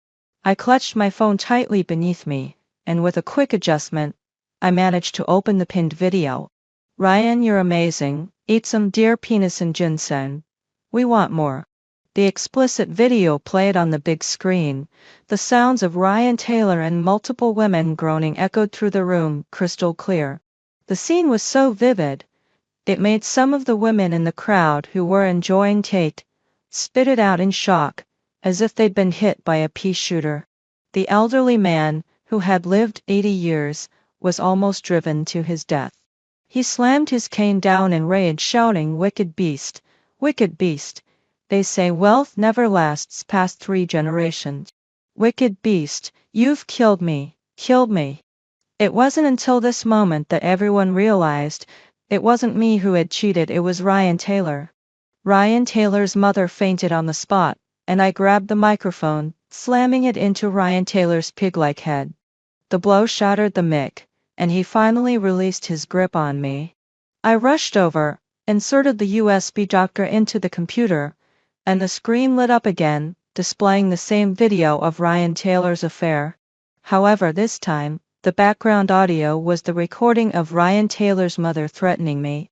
I clutched my phone tightly beneath me, and with a quick adjustment, I managed to open the pinned video. "Ryan, you're amazing. Eat some deer penis and ginseng. We want more." The explicit video played on the big screen. The sounds of Ryan Taylor and multiple women groaning echoed through the room, crystal clear. The scene was so vivid, it made some of the women in the crowd who were enjoying Tate spit it out in shock, as if they'd been hit by a pea shooter. The elderly man, who had lived 80 years, was almost driven to his death. He slammed his cane down in rage, shouting, "Wicked beast! Wicked beast! They say wealth never lasts past 3 generations. Wicked beast, you've killed me, killed me." It wasn't until this moment that everyone realized it wasn't me who had cheated, it was Ryan Taylor. Ryan Taylor's mother fainted on the spot, and I grabbed the microphone, slamming it into Ryan Taylor's pig-like head. The blow shattered the mic, and he finally released his grip on me. I rushed over, inserted the USB doctor into the computer, and the screen lit up again, displaying the same video of Ryan Taylor's affair. However, this time, the background audio was the recording of Ryan Taylor's mother threatening me.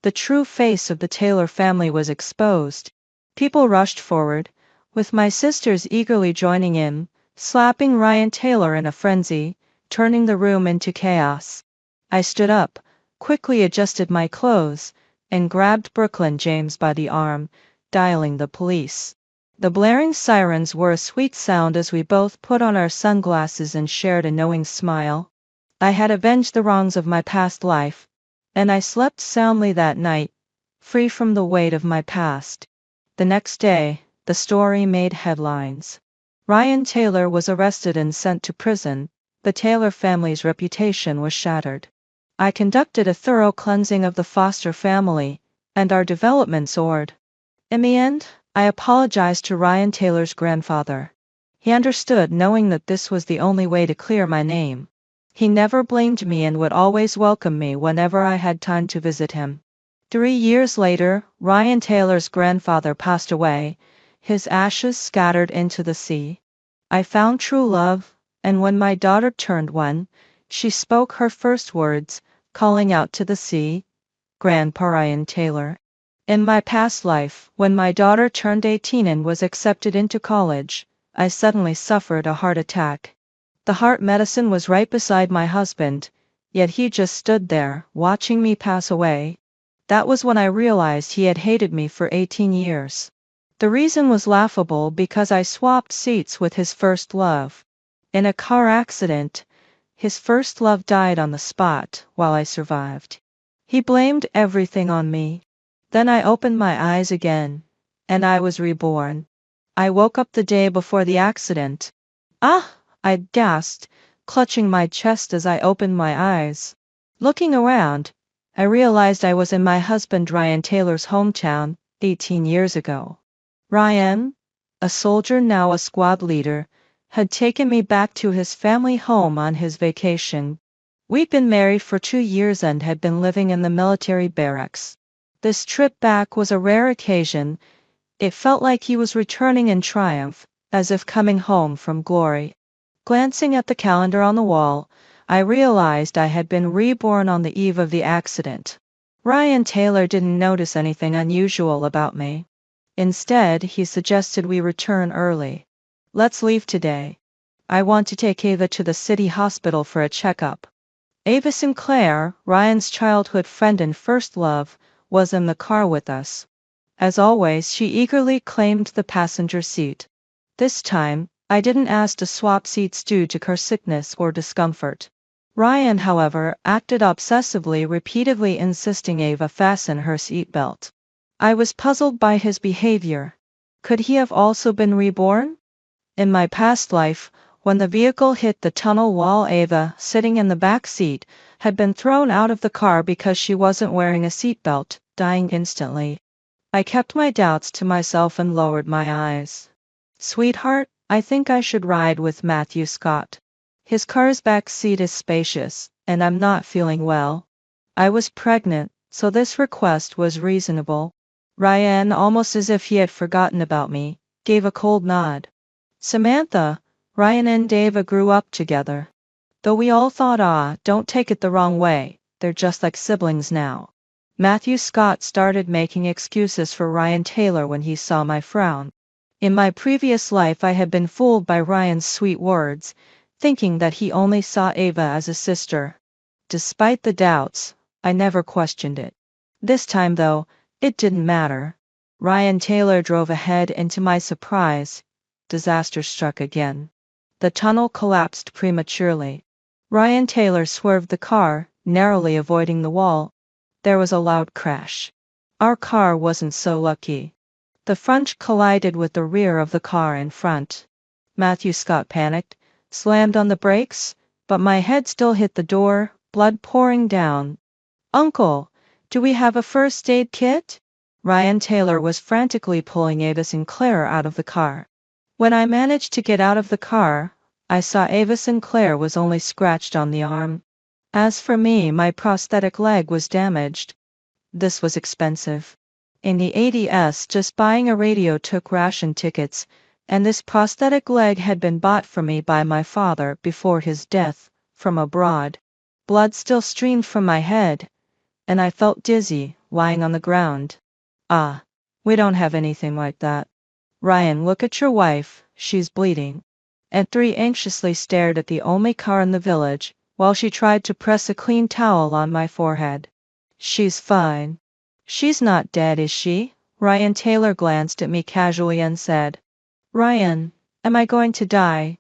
The true face of the Taylor family was exposed. People rushed forward, with my sisters eagerly joining in, slapping Ryan Taylor in a frenzy, turning the room into chaos. I stood up, quickly adjusted my clothes, and grabbed Brooklyn James by the arm, dialing the police. The blaring sirens were a sweet sound as we both put on our sunglasses and shared a knowing smile. I had avenged the wrongs of my past life, and I slept soundly that night, free from the weight of my past. The next day, the story made headlines. Ryan Taylor was arrested and sent to prison. The Taylor family's reputation was shattered. I conducted a thorough cleansing of the Foster family, and our development soared. In the end, I apologized to Ryan Taylor's grandfather. He understood, knowing that this was the only way to clear my name. He never blamed me and would always welcome me whenever I had time to visit him. 3 years later, Ryan Taylor's grandfather passed away, his ashes scattered into the sea. I found true love, and when my daughter turned 1, she spoke her first words, calling out to the sea, "Grandpa Ryan Taylor." In my past life, when my daughter turned 18 and was accepted into college, I suddenly suffered a heart attack. The heart medicine was right beside my husband, Yet he just stood there, watching me pass away. That was when I realized he had hated me for 18 years. The reason was laughable because I swapped seats with his first love. In a car accident, his first love died on the spot, while I survived. He blamed everything on me. Then I opened my eyes again, and I was reborn. I woke up the day before the accident. Ah! I gasped, clutching my chest as I opened my eyes. Looking around, I realized I was in my husband Ryan Taylor's hometown, 18 years ago. Ryan, a soldier now a squad leader, had taken me back to his family home on his vacation. We'd been married for 2 years and had been living in the military barracks. This trip back was a rare occasion. It felt like he was returning in triumph, as if coming home from glory. Glancing at the calendar on the wall, I realized I had been reborn on the eve of the accident. Ryan Taylor didn't notice anything unusual about me. Instead, he suggested we return early. Let's leave today. I want to take Ava to the city hospital for a checkup. Ava Sinclair, Ryan's childhood friend and first love, was in the car with us. As always, she eagerly claimed the passenger seat. This time, I didn't ask to swap seats due to car sickness or discomfort. Ryan, however, acted obsessively, repeatedly insisting Ava fasten her seatbelt. I was puzzled by his behavior. Could he have also been reborn? In my past life, when the vehicle hit the tunnel wall, Ava, sitting in the back seat, had been thrown out of the car because she wasn't wearing a seatbelt, dying instantly. I kept my doubts to myself and lowered my eyes. Sweetheart, I think I should ride with Matthew Scott. His car's back seat is spacious, and I'm not feeling well. I was pregnant, so this request was reasonable. Ryan, almost as if he had forgotten about me, gave a cold nod. Samantha, Ryan and Ava grew up together. Though we all thought, don't take it the wrong way, they're just like siblings now. Matthew Scott started making excuses for Ryan Taylor when he saw my frown. In my previous life I had been fooled by Ryan's sweet words, thinking that he only saw Ava as a sister. Despite the doubts, I never questioned it. This time, though, it didn't matter. Ryan Taylor drove ahead, and to my surprise, disaster struck again. The tunnel collapsed prematurely. Ryan Taylor swerved the car, narrowly avoiding the wall. There was a loud crash. Our car wasn't so lucky. The front collided with the rear of the car in front. Matthew Scott panicked, slammed on the brakes, but my head still hit the door, blood pouring down. Uncle, do we have a first aid kit? Ryan Taylor was frantically pulling Ava Sinclair out of the car. When I managed to get out of the car, I saw Ava Sinclair was only scratched on the arm. As for me, my prosthetic leg was damaged. This was expensive. In the 80s, just buying a radio took ration tickets, and this prosthetic leg had been bought for me by my father before his death, from abroad. Blood still streamed from my head, and I felt dizzy, lying on the ground. We don't have anything like that. Ryan, look at your wife, she's bleeding. And three anxiously stared at the only car in the village, while she tried to press a clean towel on my forehead. She's fine. She's not dead, is she? Ryan Taylor glanced at me casually and said, Ryan, am I going to die?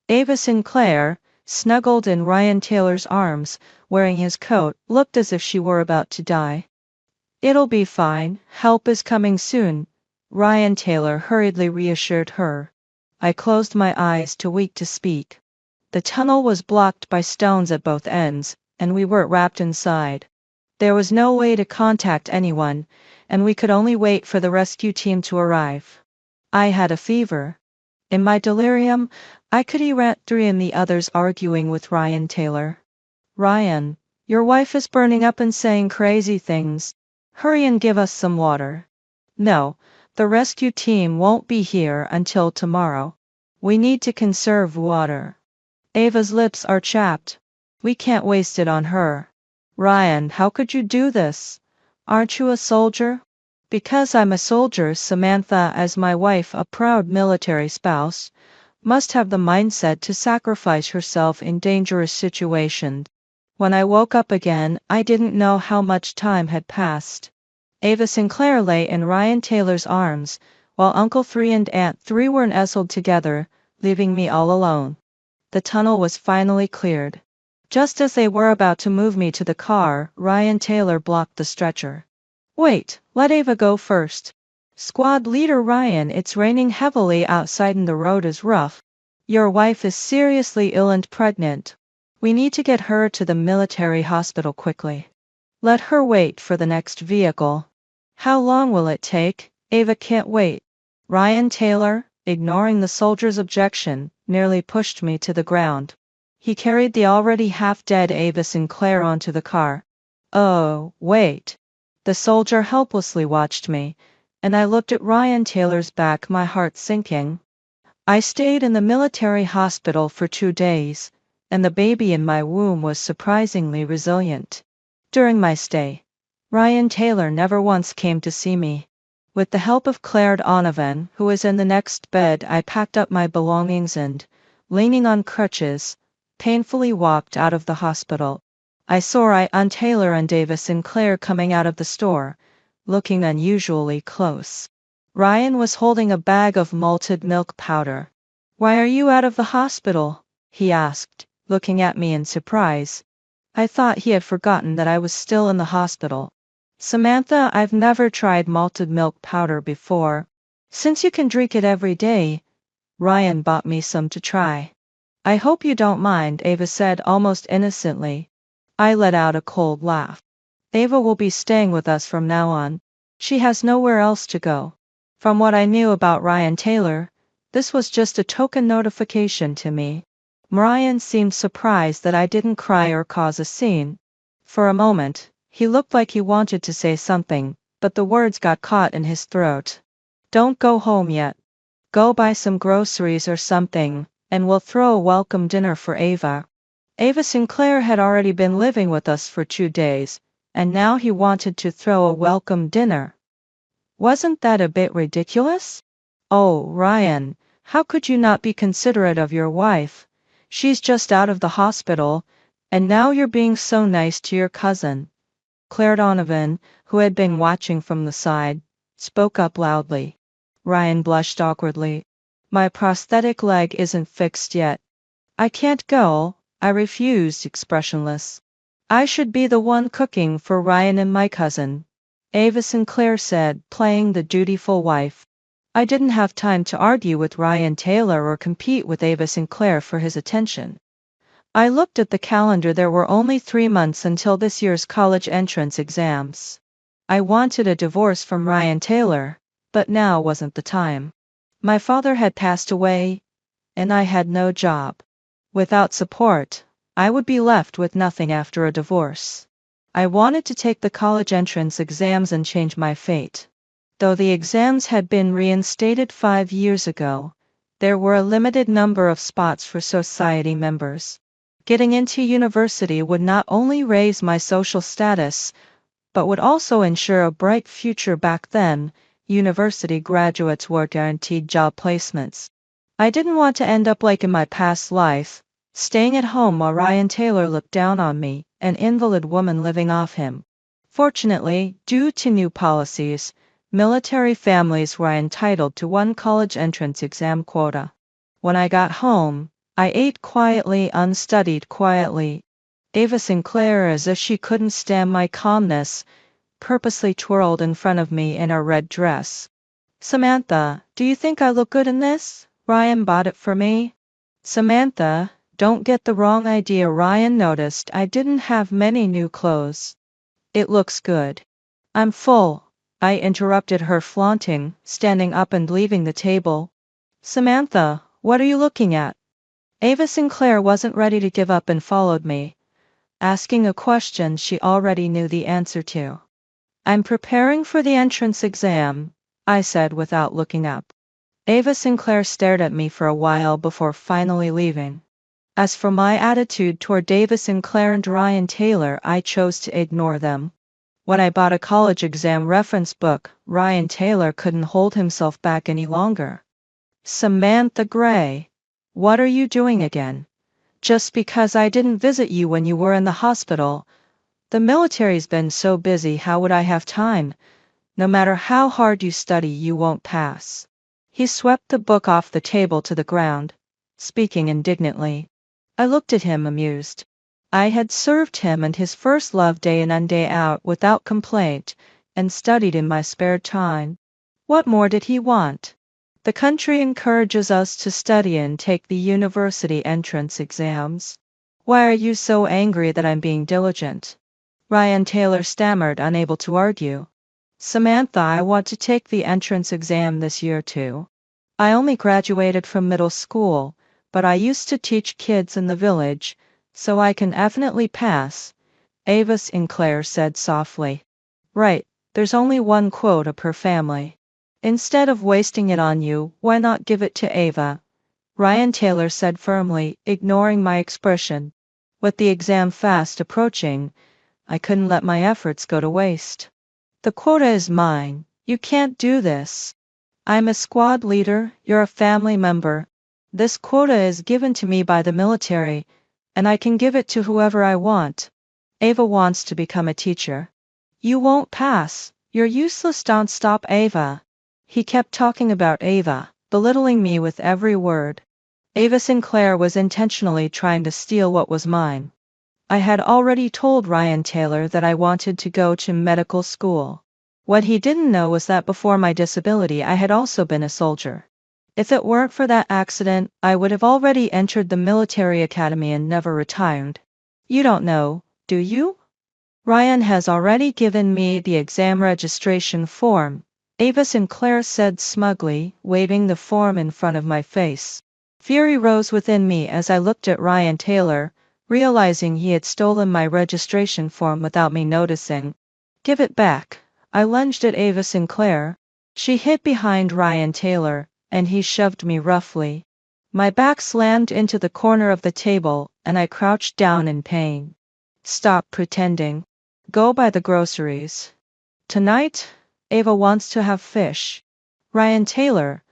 Ava Sinclair, snuggled in Ryan Taylor's arms, wearing his coat, looked as if she were about to die. It'll be fine, help is coming soon, Ryan Taylor hurriedly reassured her. I closed my eyes, too weak to speak. The tunnel was blocked by stones at both ends, and we were wrapped inside. There was no way to contact anyone, and we could only wait for the rescue team to arrive. I had a fever. In my delirium, I could hear Aunt Three and the others arguing with Ryan Taylor. Ryan, your wife is burning up and saying crazy things. Hurry and give us some water. No, the rescue team won't be here until tomorrow. We need to conserve water. Ava's lips are chapped. We can't waste it on her. Ryan, how could you do this? Aren't you a soldier? Because I'm a soldier, Samantha, as my wife, a proud military spouse, must have the mindset to sacrifice herself in dangerous situations. When I woke up again, I didn't know how much time had passed. Ava Sinclair lay in Ryan Taylor's arms, while Uncle 3 and Aunt 3 were nestled together, leaving me all alone. The tunnel was finally cleared. Just as they were about to move me to the car, Ryan Taylor blocked the stretcher. Wait, let Ava go first. Squad leader Ryan, it's raining heavily outside and the road is rough. Your wife is seriously ill and pregnant. We need to get her to the military hospital quickly. Let her wait for the next vehicle. How long will it take? Ava can't wait. Ryan Taylor, ignoring the soldier's objection, nearly pushed me to the ground. He carried the already half-dead Ava Sinclair onto the car. Oh, wait. The soldier helplessly watched me, and I looked at Ryan Taylor's back, my heart sinking. I stayed in the military hospital for 2 days, and the baby in my womb was surprisingly resilient. During my stay, Ryan Taylor never once came to see me. With the help of Claire Donovan, who was in the next bed, I packed up my belongings and, leaning on crutches, painfully walked out of the hospital. I saw Ryan Taylor and Ava Sinclair coming out of the store, looking unusually close. Ryan was holding a bag of malted milk powder. Why are you out of the hospital? He asked, looking at me in surprise. I thought he had forgotten that I was still in the hospital. Samantha, I've never tried malted milk powder before. Since you can drink it every day, Ryan bought me some to try. I hope you don't mind, Ava said almost innocently. I let out a cold laugh. Ava will be staying with us from now on. She has nowhere else to go. From what I knew about Ryan Taylor, this was just a token notification to me. Ryan seemed surprised that I didn't cry or cause a scene. For a moment, he looked like he wanted to say something, but the words got caught in his throat. Don't go home yet. Go buy some groceries or something, and we'll throw a welcome dinner for Ava. Ava Sinclair had already been living with us for 2 days, and now he wanted to throw a welcome dinner. Wasn't that a bit ridiculous? Oh, Ryan, how could you not be considerate of your wife? She's just out of the hospital, and now you're being so nice to your cousin. Claire Donovan, who had been watching from the side, spoke up loudly. Ryan blushed awkwardly. My prosthetic leg isn't fixed yet. I can't go, I refused, expressionless. I should be the one cooking for Ryan and my cousin, Ava Sinclair said, playing the dutiful wife. I didn't have time to argue with Ryan Taylor or compete with Ava Sinclair for his attention. I looked at the calendar. There were only 3 months until this year's college entrance exams. I wanted a divorce from Ryan Taylor, but now wasn't the time. My father had passed away, and I had no job. Without support, I would be left with nothing after a divorce. I wanted to take the college entrance exams and change my fate. Though the exams had been reinstated 5 years ago, there were a limited number of spots for society members. Getting into university would not only raise my social status, but would also ensure a bright future. Back then, university graduates were guaranteed job placements. I didn't want to end up like in my past life, staying at home while Ryan Taylor looked down on me, an invalid woman living off him. Fortunately, due to new policies, military families were entitled to 1 college entrance exam quota. When I got home, I ate quietly, unstudied quietly. Ava Sinclair, as if she couldn't stand my calmness, purposely twirled in front of me in a red dress. Samantha, do you think I look good in this? Ryan bought it for me. Samantha, don't get the wrong idea. Ryan noticed I didn't have many new clothes. It looks good. I'm full, I interrupted her, flaunting, standing up and leaving the table. Samantha, what are you looking at? Ava Sinclair wasn't ready to give up and followed me, asking a question she already knew the answer to. I'm preparing for the entrance exam, I said without looking up. Ava Sinclair stared at me for a while before finally leaving. As for my attitude toward Ava Sinclair and Ryan Taylor, I chose to ignore them. When I bought a college exam reference book, Ryan Taylor couldn't hold himself back any longer. Samantha Gray, what are you doing again? Just because I didn't visit you when you were in the hospital. The military's been so busy, how would I have time? No matter how hard you study, you won't pass. He swept the book off the table to the ground, speaking indignantly. I looked at him amused. I had served him and his first love day in and day out without complaint, and studied in my spare time. What more did he want? The country encourages us to study and take the university entrance exams. Why are you so angry that I'm being diligent? Ryan Taylor stammered, unable to argue. Samantha, I want to take the entrance exam this year too. I only graduated from middle school, but I used to teach kids in the village, so I can definitely pass, Ava Sinclair said softly. Right, there's only one quota per family. Instead of wasting it on you, why not give it to Ava? Ryan Taylor said firmly, ignoring my expression. With the exam fast approaching, I couldn't let my efforts go to waste. The quota is mine. You can't do this. I'm a squad leader, you're a family member. This quota is given to me by the military, and I can give it to whoever I want. Ava wants to become a teacher. You won't pass. You're useless. Don't stop, Ava. He kept talking about Ava, belittling me with every word. Ava Sinclair was intentionally trying to steal what was mine. I had already told Ryan Taylor that I wanted to go to medical school. What he didn't know was that before my disability I had also been a soldier. If it weren't for that accident, I would have already entered the military academy and never retired. You don't know, do you? Ryan has already given me the exam registration form, Ava Sinclair said smugly, waving the form in front of my face. Fury rose within me as I looked at Ryan Taylor, realizing he had stolen my registration form without me noticing. Give it back. I lunged at Ava Sinclair. She hid behind Ryan Taylor, and he shoved me roughly. My back slammed into the corner of the table, and I crouched down in pain. Stop pretending. Go buy the groceries. Tonight, Ava wants to have fish. Ryan Taylor,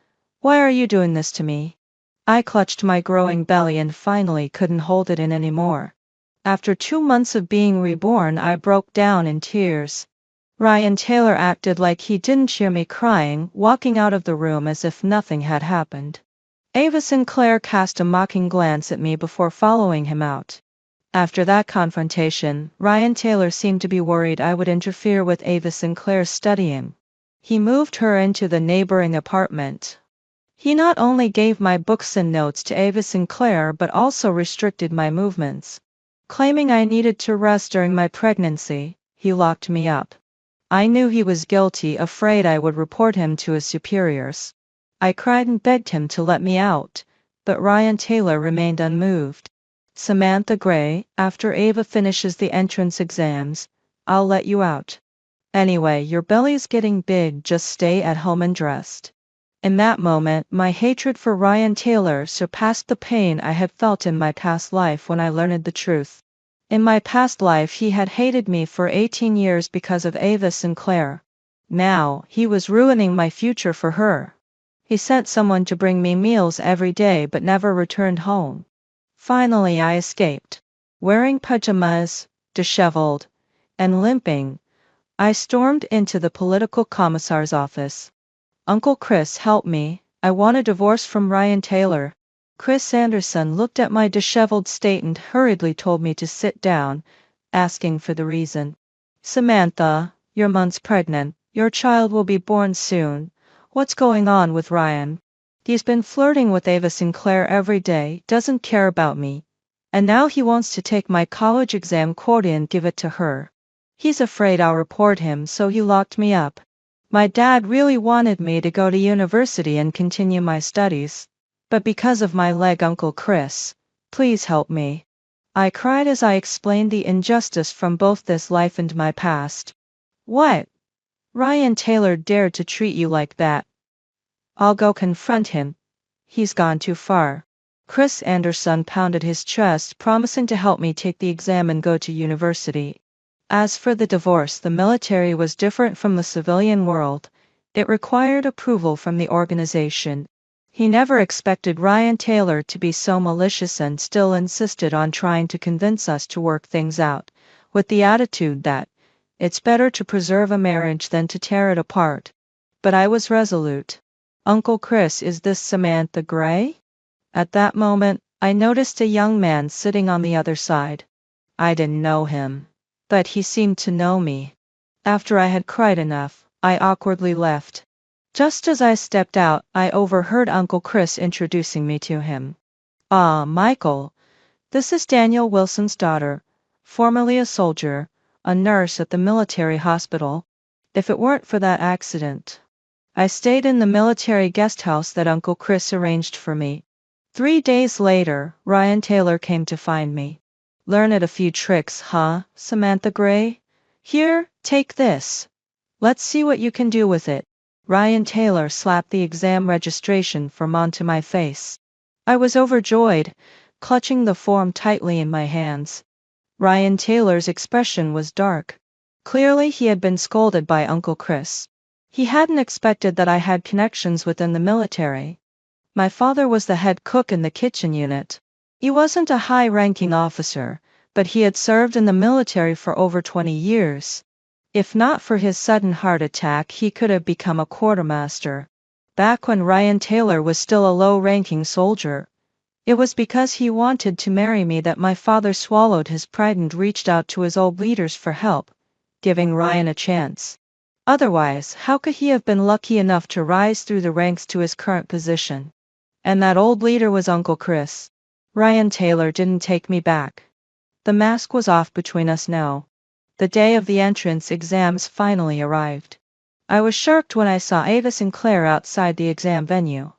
why are you doing this to me? I clutched my growing belly and finally couldn't hold it in anymore. After 2 months of being reborn, I broke down in tears. Ryan Taylor acted like he didn't hear me crying, walking out of the room as if nothing had happened. Ava Sinclair cast a mocking glance at me before following him out. After that confrontation, Ryan Taylor seemed to be worried I would interfere with Ava Sinclair's studying. He moved her into the neighboring apartment. He not only gave my books and notes to Ava Sinclair but also restricted my movements. Claiming I needed to rest during my pregnancy, he locked me up. I knew he was guilty, afraid I would report him to his superiors. I cried and begged him to let me out, but Ryan Taylor remained unmoved. Samantha Gray, after Ava finishes the entrance exams, I'll let you out. Anyway, your belly's getting big, just stay at home and rest. In that moment, my hatred for Ryan Taylor surpassed the pain I had felt in my past life when I learned the truth. In my past life he had hated me for 18 years because of Ava Sinclair. Now, he was ruining my future for her. He sent someone to bring me meals every day but never returned home. Finally I escaped. Wearing pajamas, disheveled, and limping, I stormed into the political commissar's office. Uncle Chris, help me, I want a divorce from Ryan Taylor. Chris Anderson looked at my disheveled state and hurriedly told me to sit down, asking for the reason. Samantha, you're months pregnant, your child will be born soon. What's going on with Ryan? He's been flirting with Ava Sinclair every day, doesn't care about me. And now he wants to take my college exam quota and give it to her. He's afraid I'll report him, so he locked me up. My dad really wanted me to go to university and continue my studies. But because of my leg, Uncle Chris, please help me. I cried as I explained the injustice from both this life and my past. What? Ryan Taylor dared to treat you like that? I'll go confront him. He's gone too far. Chris Anderson pounded his chest, promising to help me take the exam and go to university. As for the divorce, the military was different from the civilian world. It required approval from the organization. He never expected Ryan Taylor to be so malicious and still insisted on trying to convince us to work things out, with the attitude that it's better to preserve a marriage than to tear it apart. But I was resolute. Uncle Chris, is this Samantha Gray? At that moment, I noticed a young man sitting on the other side. I didn't know him, but he seemed to know me. After I had cried enough, I awkwardly left. Just as I stepped out, I overheard Uncle Chris introducing me to him. "Ah, Michael, this is Daniel Wilson's daughter, formerly a soldier, a nurse at the military hospital. If it weren't for that accident." I stayed in the military guest house that Uncle Chris arranged for me. 3 days later, Ryan Taylor came to find me. "Learn it a few tricks, huh, Samantha Gray? Here, take this. Let's see what you can do with it." Ryan Taylor slapped the exam registration form onto my face. I was overjoyed, clutching the form tightly in my hands. Ryan Taylor's expression was dark. Clearly he had been scolded by Uncle Chris. He hadn't expected that I had connections within the military. My father was the head cook in the kitchen unit. He wasn't a high-ranking officer, but he had served in the military for over 20 years. If not for his sudden heart attack, he could have become a quartermaster. Back when Ryan Taylor was still a low-ranking soldier, it was because he wanted to marry me that my father swallowed his pride and reached out to his old leaders for help, giving Ryan a chance. Otherwise, how could he have been lucky enough to rise through the ranks to his current position? And that old leader was Uncle Chris. Ryan Taylor didn't take me back. The mask was off between us now. The day of the entrance exams finally arrived. I was shocked when I saw Ava Sinclair outside the exam venue.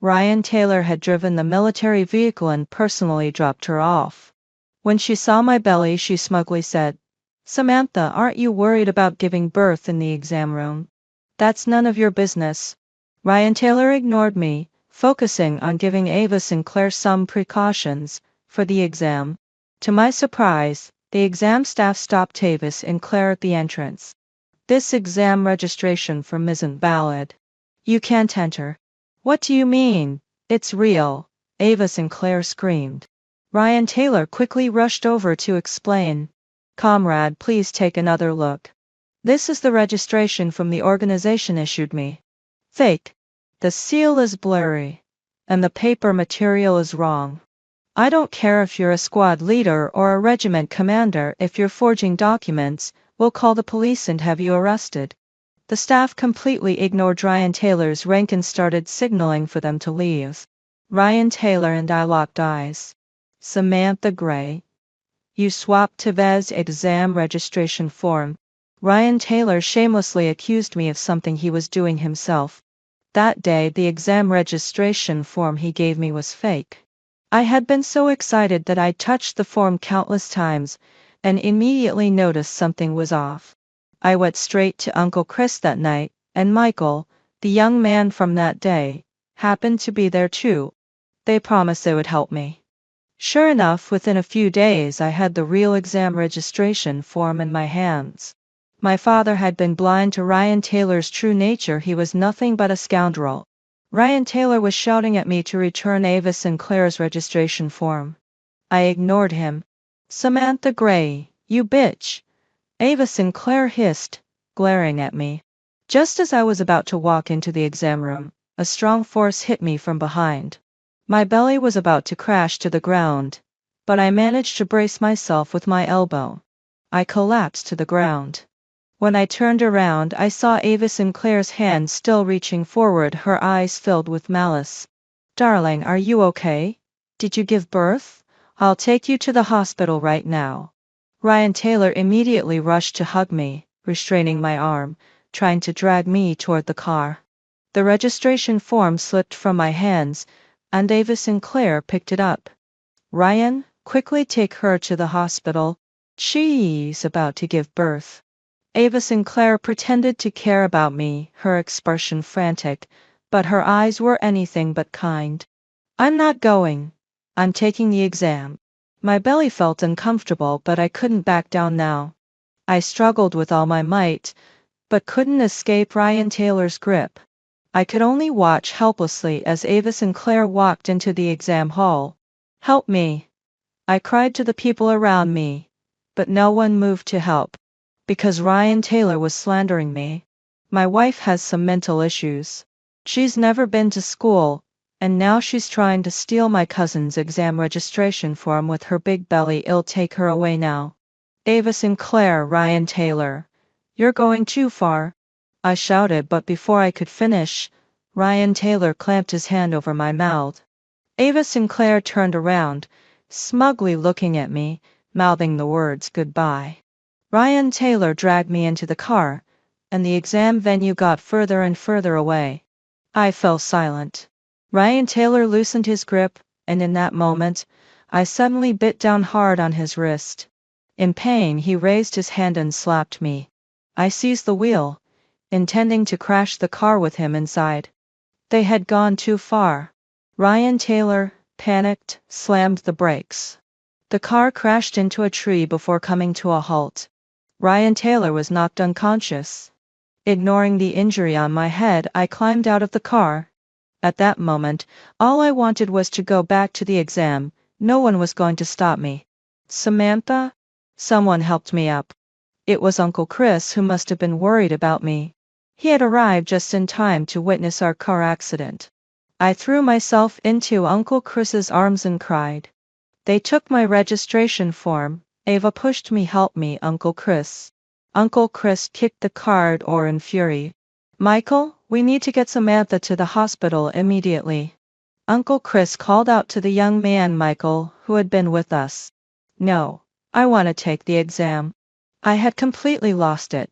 Ryan Taylor had driven the military vehicle and personally dropped her off. When she saw my belly, she smugly said, "Samantha, aren't you worried about giving birth in the exam room?" "That's none of your business." Ryan Taylor ignored me, focusing on giving Ava Sinclair some precautions for the exam. To my surprise, the exam staff stopped Ava Sinclair at the entrance. "This exam registration form isn't valid. You can't enter." "What do you mean? It's real," Ava Sinclair screamed. Ryan Taylor quickly rushed over to explain. "Comrade, please take another look. This is the registration from the organization issued me. Fake. The seal is blurry. And the paper material is wrong. I don't care if you're a squad leader or a regiment commander, if you're forging documents, we'll call the police and have you arrested." The staff completely ignored Ryan Taylor's rank and started signaling for them to leave. Ryan Taylor and I locked eyes. "Samantha Gray, you swapped Ava's exam registration form." Ryan Taylor shamelessly accused me of something he was doing himself. That day, the exam registration form he gave me was fake. I had been so excited that I touched the form countless times, and immediately noticed something was off. I went straight to Uncle Chris that night, and Michael, the young man from that day, happened to be there too. They promised they would help me. Sure enough, within a few days I had the real exam registration form in my hands. My father had been blind to Ryan Taylor's true nature. He was nothing but a scoundrel. Ryan Taylor was shouting at me to return Ava Sinclair's registration form. I ignored him. "Samantha Gray, you bitch!" Ava Sinclair hissed, glaring at me. Just as I was about to walk into the exam room, a strong force hit me from behind. My belly was about to crash to the ground, but I managed to brace myself with my elbow. I collapsed to the ground. When I turned around, I saw Ava Sinclair's hand still reaching forward, her eyes filled with malice. "Darling, are you okay? Did you give birth? I'll take you to the hospital right now." Ryan Taylor immediately rushed to hug me, restraining my arm, trying to drag me toward the car. The registration form slipped from my hands, and Ava Sinclair picked it up. "Ryan, quickly take her to the hospital. She's about to give birth." Ava Sinclair pretended to care about me, her expression frantic, but her eyes were anything but kind. "I'm not going. I'm taking the exam." My belly felt uncomfortable, but I couldn't back down now. I struggled with all my might, but couldn't escape Ryan Taylor's grip. I could only watch helplessly as Ava Sinclair walked into the exam hall. "Help me!" I cried to the people around me. But no one moved to help. Because Ryan Taylor was slandering me. My wife has some mental issues. She's never been to school, and now she's trying to steal my cousin's exam registration form with her big belly. "I'll take her away now." "Ava Sinclair, Ryan Taylor. You're going too far," I shouted, but before I could finish, Ryan Taylor clamped his hand over my mouth. Ava Sinclair turned around, smugly looking at me, mouthing the words "goodbye." Ryan Taylor dragged me into the car, and the exam venue got further and further away. I fell silent. Ryan Taylor loosened his grip, and in that moment, I suddenly bit down hard on his wrist. In pain, he raised his hand and slapped me. I seized the wheel, intending to crash the car with him inside. They had gone too far. Ryan Taylor, panicked, slammed the brakes. The car crashed into a tree before coming to a halt. Ryan Taylor was knocked unconscious. Ignoring the injury on my head, I climbed out of the car. At that moment, all I wanted was to go back to the exam. No one was going to stop me. "Samantha?" Someone helped me up. It was Uncle Chris, who must have been worried about me. He had arrived just in time to witness our car accident. I threw myself into Uncle Chris's arms and cried. They took my registration form. Ava pushed me. "Help me, Uncle Chris." Uncle Chris kicked the car door in fury. "Michael, we need to get Samantha to the hospital immediately." Uncle Chris called out to the young man Michael, who had been with us. "No, I want to take the exam." I had completely lost it,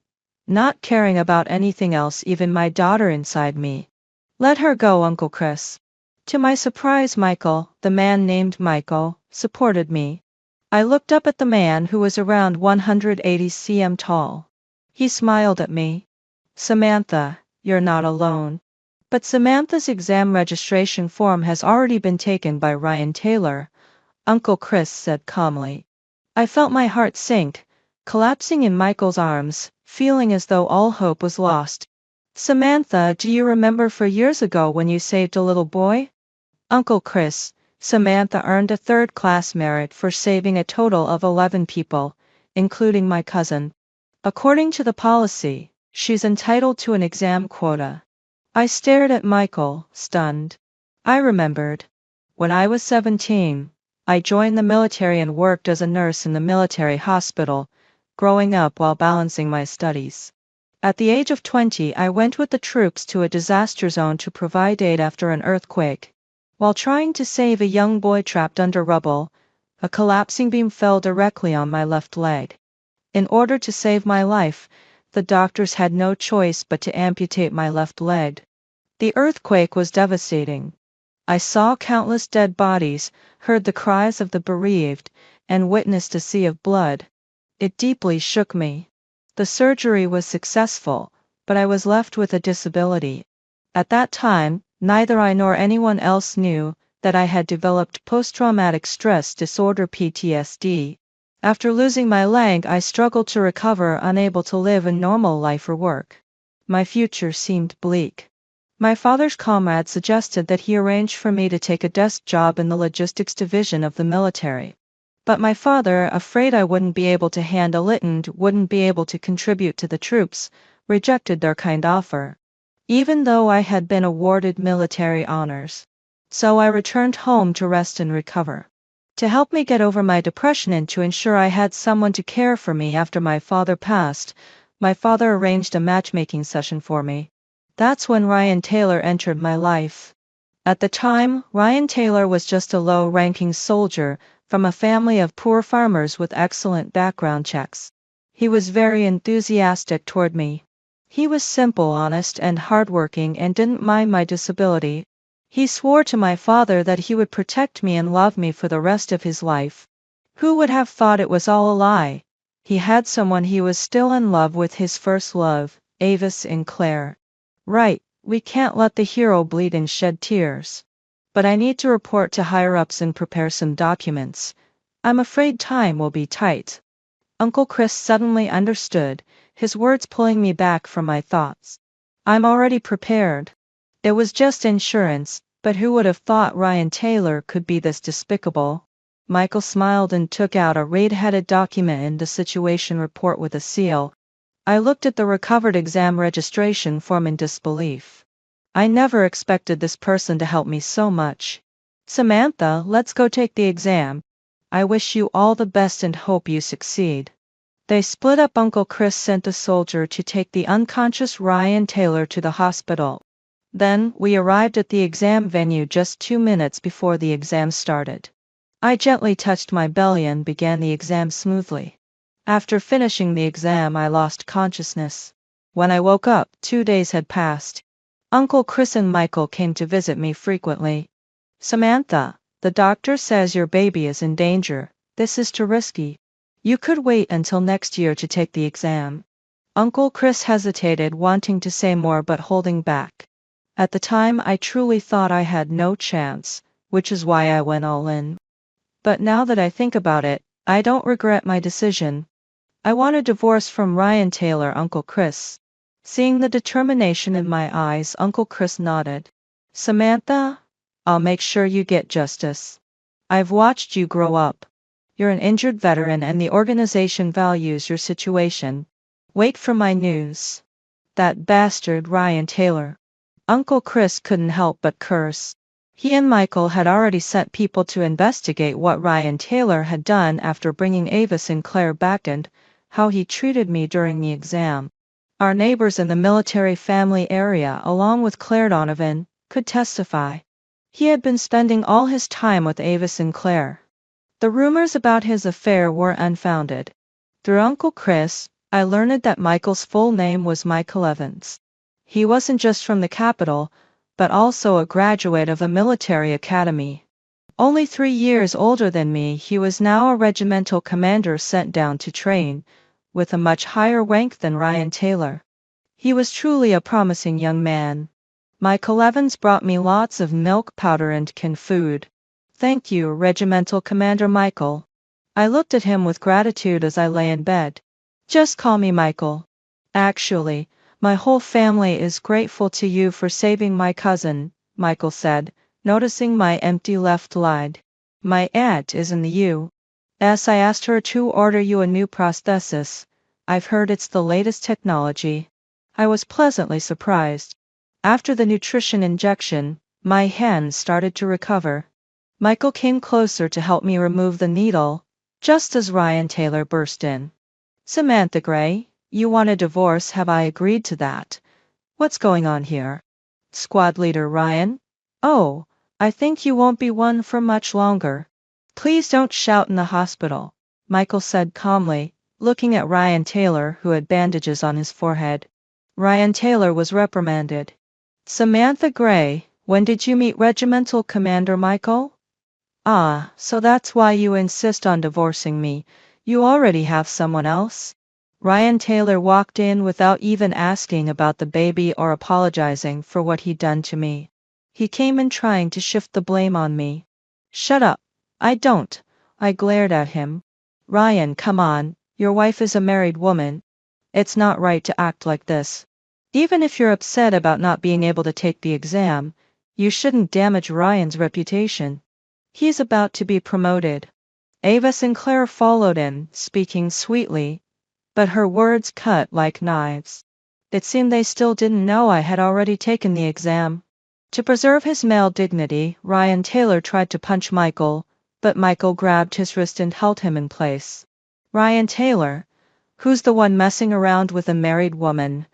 not caring about anything else, even my daughter inside me. "Let her go, Uncle Chris." To my surprise, Michael, the man named Michael, supported me. I looked up at the man, who was around 180 cm tall. He smiled at me. "Samantha, you're not alone." "But Samantha's exam registration form has already been taken by Ryan Taylor," Uncle Chris said calmly. I felt my heart sink, collapsing in Michael's arms, feeling as though all hope was lost. "Samantha, do you remember 4 years ago when you saved a little boy?" "Uncle Chris, Samantha earned a third-class merit for saving a total of 11 people, including my cousin. According to the policy, she's entitled to an exam quota." I stared at Michael, stunned. I remembered. When I was 17, I joined the military and worked as a nurse in the military hospital, growing up while balancing my studies. At the age of 20, I went with the troops to a disaster zone to provide aid after an earthquake. While trying to save a young boy trapped under rubble, a collapsing beam fell directly on my left leg. In order to save my life, the doctors had no choice but to amputate my left leg. The earthquake was devastating. I saw countless dead bodies, heard the cries of the bereaved, and witnessed a sea of blood. It deeply shook me. The surgery was successful, but I was left with a disability. At that time, neither I nor anyone else knew that I had developed post-traumatic stress disorder (PTSD). After losing my leg, I struggled to recover, unable to live a normal life or work. My future seemed bleak. My father's comrade suggested that he arrange for me to take a desk job in the logistics division of the military. But my father, afraid I wouldn't be able to handle it and wouldn't be able to contribute to the troops, rejected their kind offer, even though I had been awarded military honors. So I returned home to rest and recover. To help me get over my depression and to ensure I had someone to care for me after my father passed, my father arranged a matchmaking session for me. That's when Ryan Taylor entered my life. At the time, Ryan Taylor was just a low-ranking soldier from a family of poor farmers with excellent background checks. He was very enthusiastic toward me. He was simple, honest, and hardworking, and didn't mind my disability. He swore to my father that he would protect me and love me for the rest of his life. Who would have thought it was all a lie? He had someone he was still in love with, his first love, Ava Sinclair. Right, we can't let the hero bleed and shed tears. But I need to report to higher-ups and prepare some documents. I'm afraid time will be tight. Uncle Chris suddenly understood, his words pulling me back from my thoughts. "I'm already prepared." It was just insurance, but who would have thought Ryan Taylor could be this despicable? Michael smiled and took out a red-headed document in the situation report with a seal. I looked at the recovered exam registration form in disbelief. I never expected this person to help me so much. Samantha, let's go take the exam. I wish you all the best and hope you succeed. They split up. Uncle Chris sent a soldier to take the unconscious Ryan Taylor to the hospital. Then, we arrived at the exam venue just 2 minutes before the exam started. I gently touched my belly and began the exam smoothly. After finishing the exam, I lost consciousness. When I woke up, 2 days had passed. Uncle Chris and Michael came to visit me frequently. Samantha, the doctor says your baby is in danger. This is too risky. You could wait until next year to take the exam. Uncle Chris hesitated, wanting to say more but holding back. At the time, I truly thought I had no chance, which is why I went all in. But now that I think about it, I don't regret my decision. I want a divorce from Ryan Taylor. Uncle Chris. Seeing the determination in my eyes, Uncle Chris nodded. Samantha, I'll make sure you get justice. I've watched you grow up. You're an injured veteran and the organization values your situation. Wait for my news. That bastard Ryan Taylor. Uncle Chris couldn't help but curse. He and Michael had already sent people to investigate what Ryan Taylor had done after bringing Ava Sinclair back and how he treated me during the exam. Our neighbors in the military family area, along with Claire Donovan, could testify. He had been spending all his time with Ava Sinclair. The rumors about his affair were unfounded. Through Uncle Chris, I learned that Michael's full name was Michael Evans. He wasn't just from the capital, but also a graduate of a military academy. Only 3 years older than me, he was now a regimental commander sent down to train, with a much higher rank than Ryan Taylor. He was truly a promising young man. Michael Evans brought me lots of milk powder and canned food. Thank you, Regimental Commander Michael. I looked at him with gratitude as I lay in bed. Just call me Michael. Actually, my whole family is grateful to you for saving my cousin, Michael said, noticing my empty left leg. My aunt is in the U.S. I asked her to order you a new prosthesis. I've heard it's the latest technology. I was pleasantly surprised. After the nutrition injection, my hands started to recover. Michael came closer to help me remove the needle, just as Ryan Taylor burst in. Samantha Gray, you want a divorce? Have I agreed to that? What's going on here? Squad leader Ryan? Oh, I think you won't be one for much longer. Please don't shout in the hospital, Michael said calmly, looking at Ryan Taylor, who had bandages on his forehead. Ryan Taylor was reprimanded. Samantha Gray, when did you meet Regimental Commander Michael? Ah, so that's why you insist on divorcing me. You already have someone else? Ryan Taylor walked in without even asking about the baby or apologizing for what he'd done to me. He came in trying to shift the blame on me. Shut up. I don't. I glared at him. Ryan, come on. Your wife is a married woman. It's not right to act like this. Even if you're upset about not being able to take the exam, you shouldn't damage Ryan's reputation. He's about to be promoted. Ava Sinclair followed in, speaking sweetly, but her words cut like knives. It seemed they still didn't know I had already taken the exam. To preserve his male dignity, Ryan Taylor tried to punch Michael, but Michael grabbed his wrist and held him in place. Ryan Taylor, who's the one messing around with a married woman?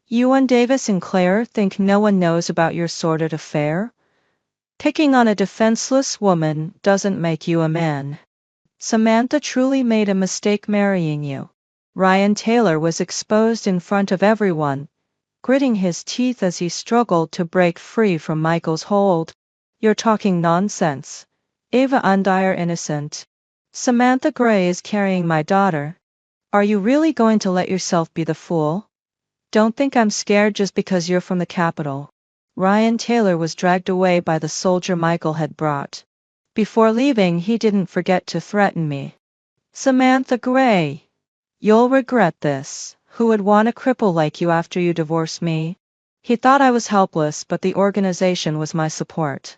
You and Ava Sinclair think no one knows about your sordid affair? Picking on a defenseless woman doesn't make you a man. Samantha truly made a mistake marrying you. Ryan Taylor was exposed in front of everyone, gritting his teeth as he struggled to break free from Michael's hold. You're talking nonsense. Ava and I are innocent. Samantha Gray is carrying my daughter. Are you really going to let yourself be the fool? Don't think I'm scared just because you're from the capital. Ryan Taylor was dragged away by the soldier Michael had brought. Before leaving, he didn't forget to threaten me. Samantha Gray, you'll regret this. Who would want a cripple like you after you divorce me? He thought I was helpless, but the organization was my support.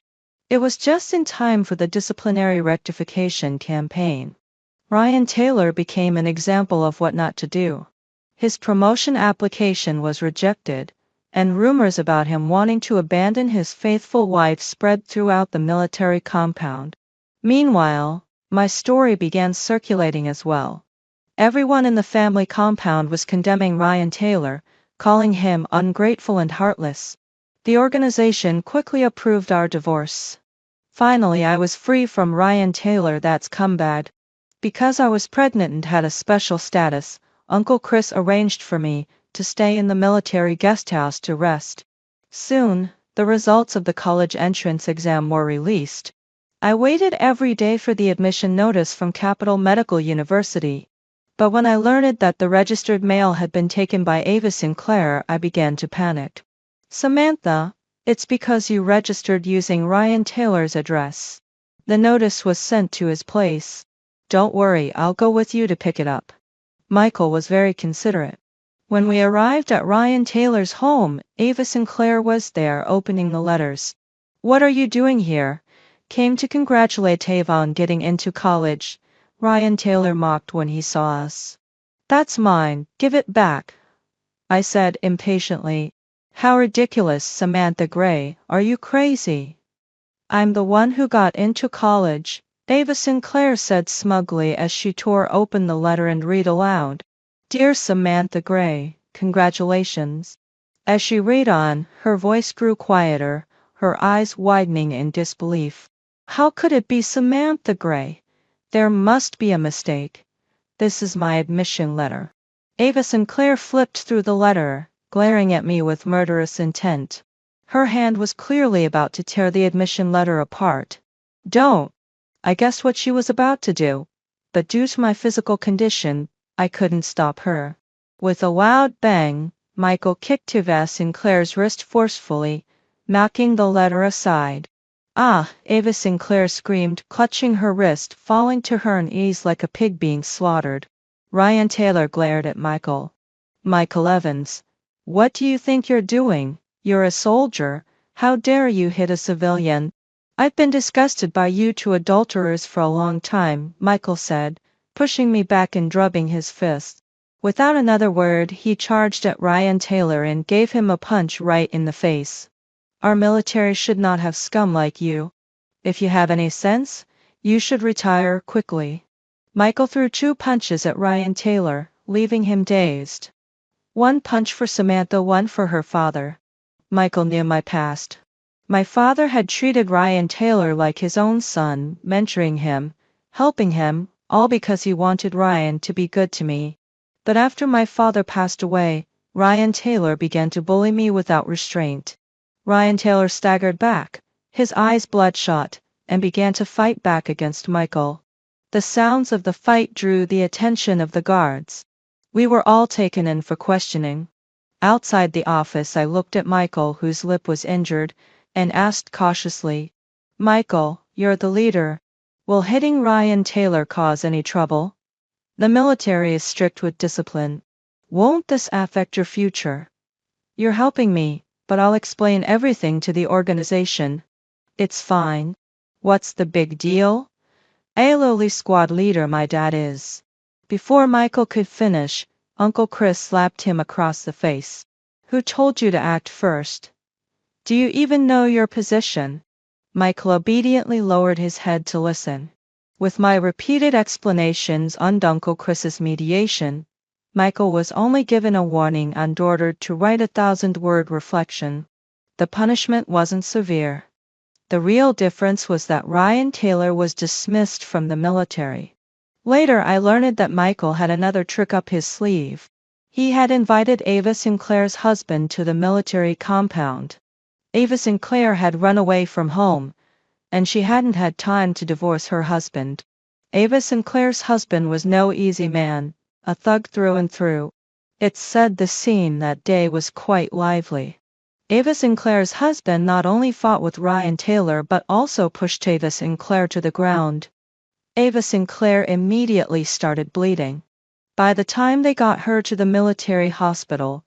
It was just in time for the disciplinary rectification campaign. Ryan Taylor became an example of what not to do. His promotion application was rejected, and rumors about him wanting to abandon his faithful wife spread throughout the military compound. Meanwhile, my story began circulating as well. Everyone in the family compound was condemning Ryan Taylor, calling him ungrateful and heartless. The organization quickly approved our divorce. Finally, I was free from Ryan Taylor, that's scumbag. Because I was pregnant and had a special status, Uncle Chris arranged for me to stay in the military guest house to rest. Soon, the results of the college entrance exam were released. I waited every day for the admission notice from Capital Medical University. But when I learned that the registered mail had been taken by Ava Sinclair, I began to panic. Samantha, it's because you registered using Ryan Taylor's address. The notice was sent to his place. Don't worry, I'll go with you to pick it up. Michael was very considerate. When we arrived at Ryan Taylor's home, Ava Sinclair was there opening the letters. What are you doing here? Came to congratulate Ava on getting into college. Ryan Taylor mocked when he saw us. That's mine, give it back, I said impatiently. How ridiculous, Samantha Gray, are you crazy? I'm the one who got into college, Ava Sinclair said smugly as she tore open the letter and read aloud. Dear Samantha Gray, congratulations. As she read on, her voice grew quieter, her eyes widening in disbelief. How could it be Samantha Gray? There must be a mistake. This is my admission letter. Ava Sinclair flipped through the letter, glaring at me with murderous intent. Her hand was clearly about to tear the admission letter apart. Don't. I guessed what she was about to do, but due to my physical condition, I couldn't stop her. With a loud bang, Michael kicked Ava Sinclair's wrist forcefully, knocking the letter aside. Ah, Ava Sinclair screamed, clutching her wrist, falling to her knees like a pig being slaughtered. Ryan Taylor glared at Michael. Michael Evans, what do you think you're doing? You're a soldier. How dare you hit a civilian? I've been disgusted by you two adulterers for a long time, Michael said, pushing me back and drubbing his fist. Without another word, he charged at Ryan Taylor and gave him a punch right in the face. Our military should not have scum like you. If you have any sense, you should retire quickly. Michael threw 2 punches at Ryan Taylor, leaving him dazed. 1 punch for Samantha, 1 for her father. Michael knew my past. My father had treated Ryan Taylor like his own son, mentoring him, helping him, all because he wanted Ryan to be good to me. But after my father passed away, Ryan Taylor began to bully me without restraint. Ryan Taylor staggered back, his eyes bloodshot, and began to fight back against Michael. The sounds of the fight drew the attention of the guards. We were all taken in for questioning. Outside the office, I looked at Michael, whose lip was injured, and asked cautiously, Michael, you're the leader. Will hitting Ryan Taylor cause any trouble? The military is strict with discipline. Won't this affect your future? You're helping me, but I'll explain everything to the organization. It's fine. What's the big deal? A lowly squad leader my dad is. Before Michael could finish, Uncle Chris slapped him across the face. Who told you to act first? Do you even know your position? Michael obediently lowered his head to listen. With my repeated explanations and Uncle Chris's mediation, Michael was only given a warning and ordered to write a 1,000-word reflection. The punishment wasn't severe. The real difference was that Ryan Taylor was dismissed from the military. Later I learned that Michael had another trick up his sleeve. He had invited Ava Sinclair's husband to the military compound. Ava Sinclair had run away from home, and she hadn't had time to divorce her husband. Ava Sinclair's husband was no easy man, a thug through and through. It's said the scene that day was quite lively. Ava Sinclair's husband not only fought with Ryan Taylor but also pushed Ava Sinclair to the ground. Ava Sinclair immediately started bleeding. By the time they got her to the military hospital,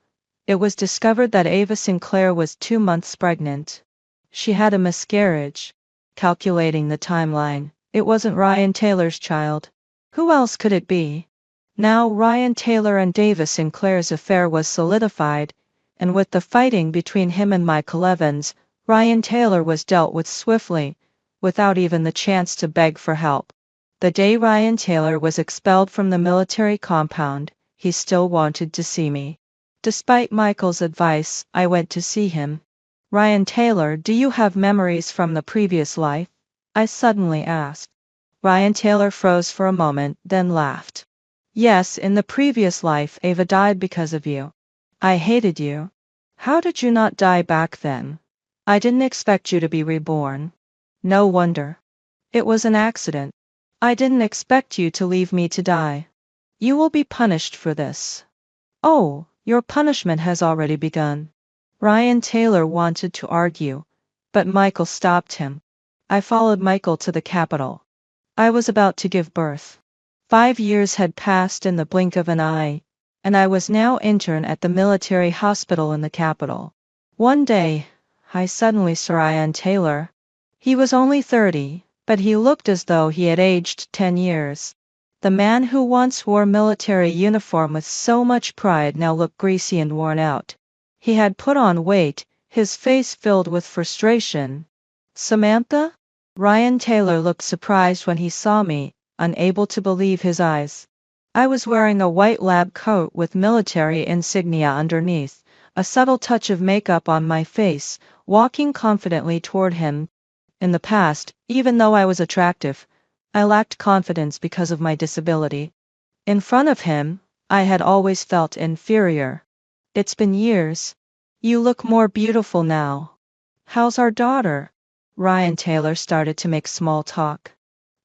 It was discovered that Ava Sinclair was 2 months pregnant. She had a miscarriage. Calculating the timeline, it wasn't Ryan Taylor's child. Who else could it be? Now Ryan Taylor and Ava Sinclair's affair was solidified, and with the fighting between him and Michael Evans, Ryan Taylor was dealt with swiftly, without even the chance to beg for help. The day Ryan Taylor was expelled from the military compound, he still wanted to see me. Despite Michael's advice, I went to see him. Ryan Taylor, do you have memories from the previous life? I suddenly asked. Ryan Taylor froze for a moment, then laughed. Yes, in the previous life, Ava died because of you. I hated you. How did you not die back then? I didn't expect you to be reborn. No wonder. It was an accident. I didn't expect you to leave me to die. You will be punished for this. Oh, your punishment has already begun. Ryan Taylor wanted to argue, but Michael stopped him. I followed Michael to the Capitol. I was about to give birth. 5 years had passed in the blink of an eye, and I was now intern at the military hospital in the Capitol. One day, I suddenly saw Ryan Taylor. He was only 30, but he looked as though he had aged 10 years. The man who once wore military uniform with so much pride now looked greasy and worn out. He had put on weight, his face filled with frustration. Samantha? Ryan Taylor looked surprised when he saw me, unable to believe his eyes. I was wearing a white lab coat with military insignia underneath, a subtle touch of makeup on my face, walking confidently toward him. In the past, even though I was attractive, I lacked confidence because of my disability. In front of him, I had always felt inferior. It's been years. You look more beautiful now. How's our daughter? Ryan Taylor started to make small talk.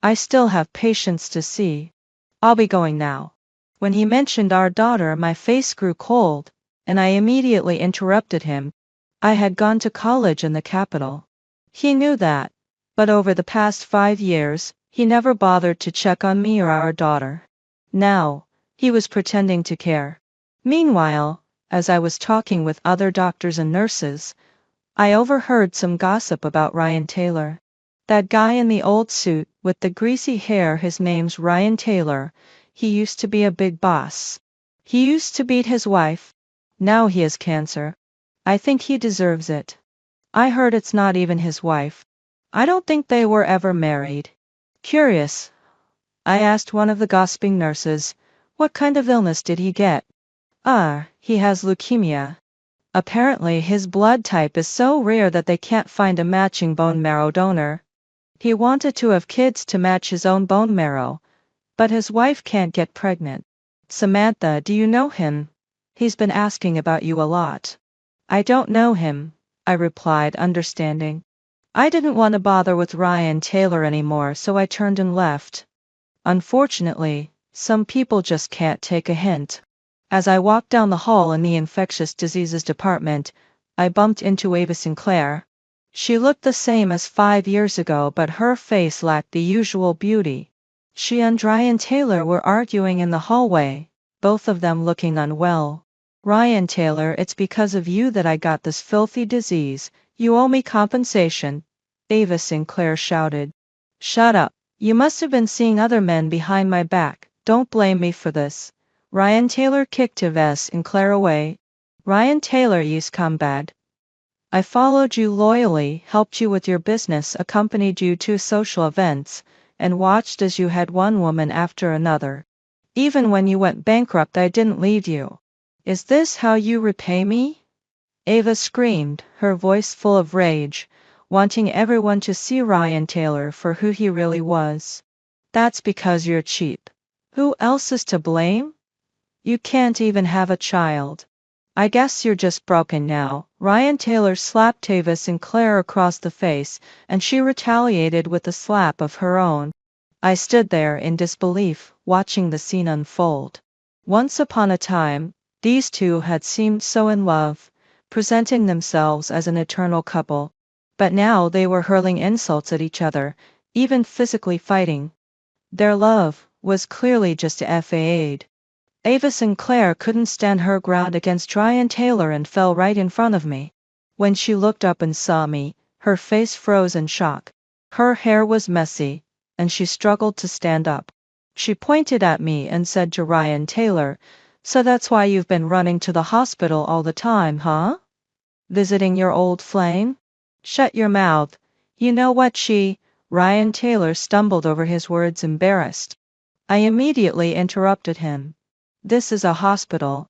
I still have patients to see. I'll be going now. When he mentioned our daughter, my face grew cold, and I immediately interrupted him. I had gone to college in the Capitol. He knew that, but over the past 5 years, he never bothered to check on me or our daughter. Now, he was pretending to care. Meanwhile, as I was talking with other doctors and nurses, I overheard some gossip about Ryan Taylor. That guy in the old suit, with the greasy hair, his name's Ryan Taylor. He used to be a big boss. He used to beat his wife. Now he has cancer. I think he deserves it. I heard it's not even his wife. I don't think they were ever married. Curious. I asked one of the gossiping nurses, what kind of illness did he get? He has leukemia. Apparently his blood type is so rare that they can't find a matching bone marrow donor. He wanted to have kids to match his own bone marrow, but his wife can't get pregnant. Samantha, do you know him? He's been asking about you a lot. I don't know him, I replied, understanding. I didn't want to bother with Ryan Taylor anymore, so I turned and left. Unfortunately, some people just can't take a hint. As I walked down the hall in the infectious diseases department, I bumped into Ava Sinclair. She looked the same as 5 years ago, but her face lacked the usual beauty. She and Ryan Taylor were arguing in the hallway, both of them looking unwell. Ryan Taylor, it's because of you that I got this filthy disease. You owe me compensation, Ava Sinclair shouted. Shut up. You must have been seeing other men behind my back. Don't blame me for this. Ryan Taylor kicked Ava Sinclair away. Ryan Taylor, you scumbag. I followed you loyally, helped you with your business, accompanied you to social events, and watched as you had one woman after another. Even when you went bankrupt, I didn't leave you. Is this how you repay me? Ava screamed, her voice full of rage, wanting everyone to see Ryan Taylor for who he really was. That's because you're cheap. Who else is to blame? You can't even have a child. I guess you're just broken now. Ryan Taylor slapped Ava Sinclair across the face, and she retaliated with a slap of her own. I stood there in disbelief, watching the scene unfold. Once upon a time, these two had seemed so in love, presenting themselves as an eternal couple. But now they were hurling insults at each other, even physically fighting. Their love was clearly just a facade. Ava Sinclair couldn't stand her ground against Ryan Taylor and fell right in front of me. When she looked up and saw me, her face froze in shock. Her hair was messy, and she struggled to stand up. She pointed at me and said to Ryan Taylor, "So that's why you've been running to the hospital all the time, huh? Visiting your old flame? Shut your mouth." You know what Ryan Taylor stumbled over his words, embarrassed. I immediately interrupted him. "This is a hospital.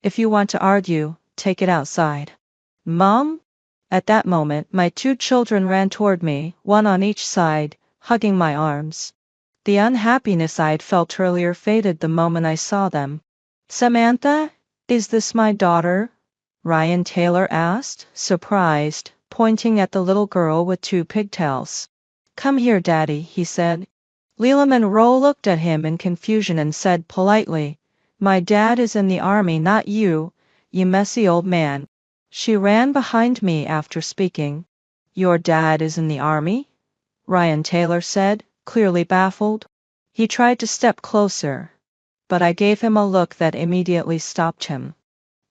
If you want to argue, take it outside." "Mom?" At that moment, my two children ran toward me, one on each side, hugging my arms. The unhappiness I'd felt earlier faded the moment I saw them. "Samantha, is this my daughter?" Ryan Taylor asked, surprised, pointing at the little girl with two pigtails. "Come here, Daddy," he said. Leela Monroe looked at him in confusion and said politely, "My dad is in the army, not you, you messy old man." She ran behind me after speaking. "Your dad is in the army?" Ryan Taylor said, clearly baffled. He tried to step closer, but I gave him a look that immediately stopped him.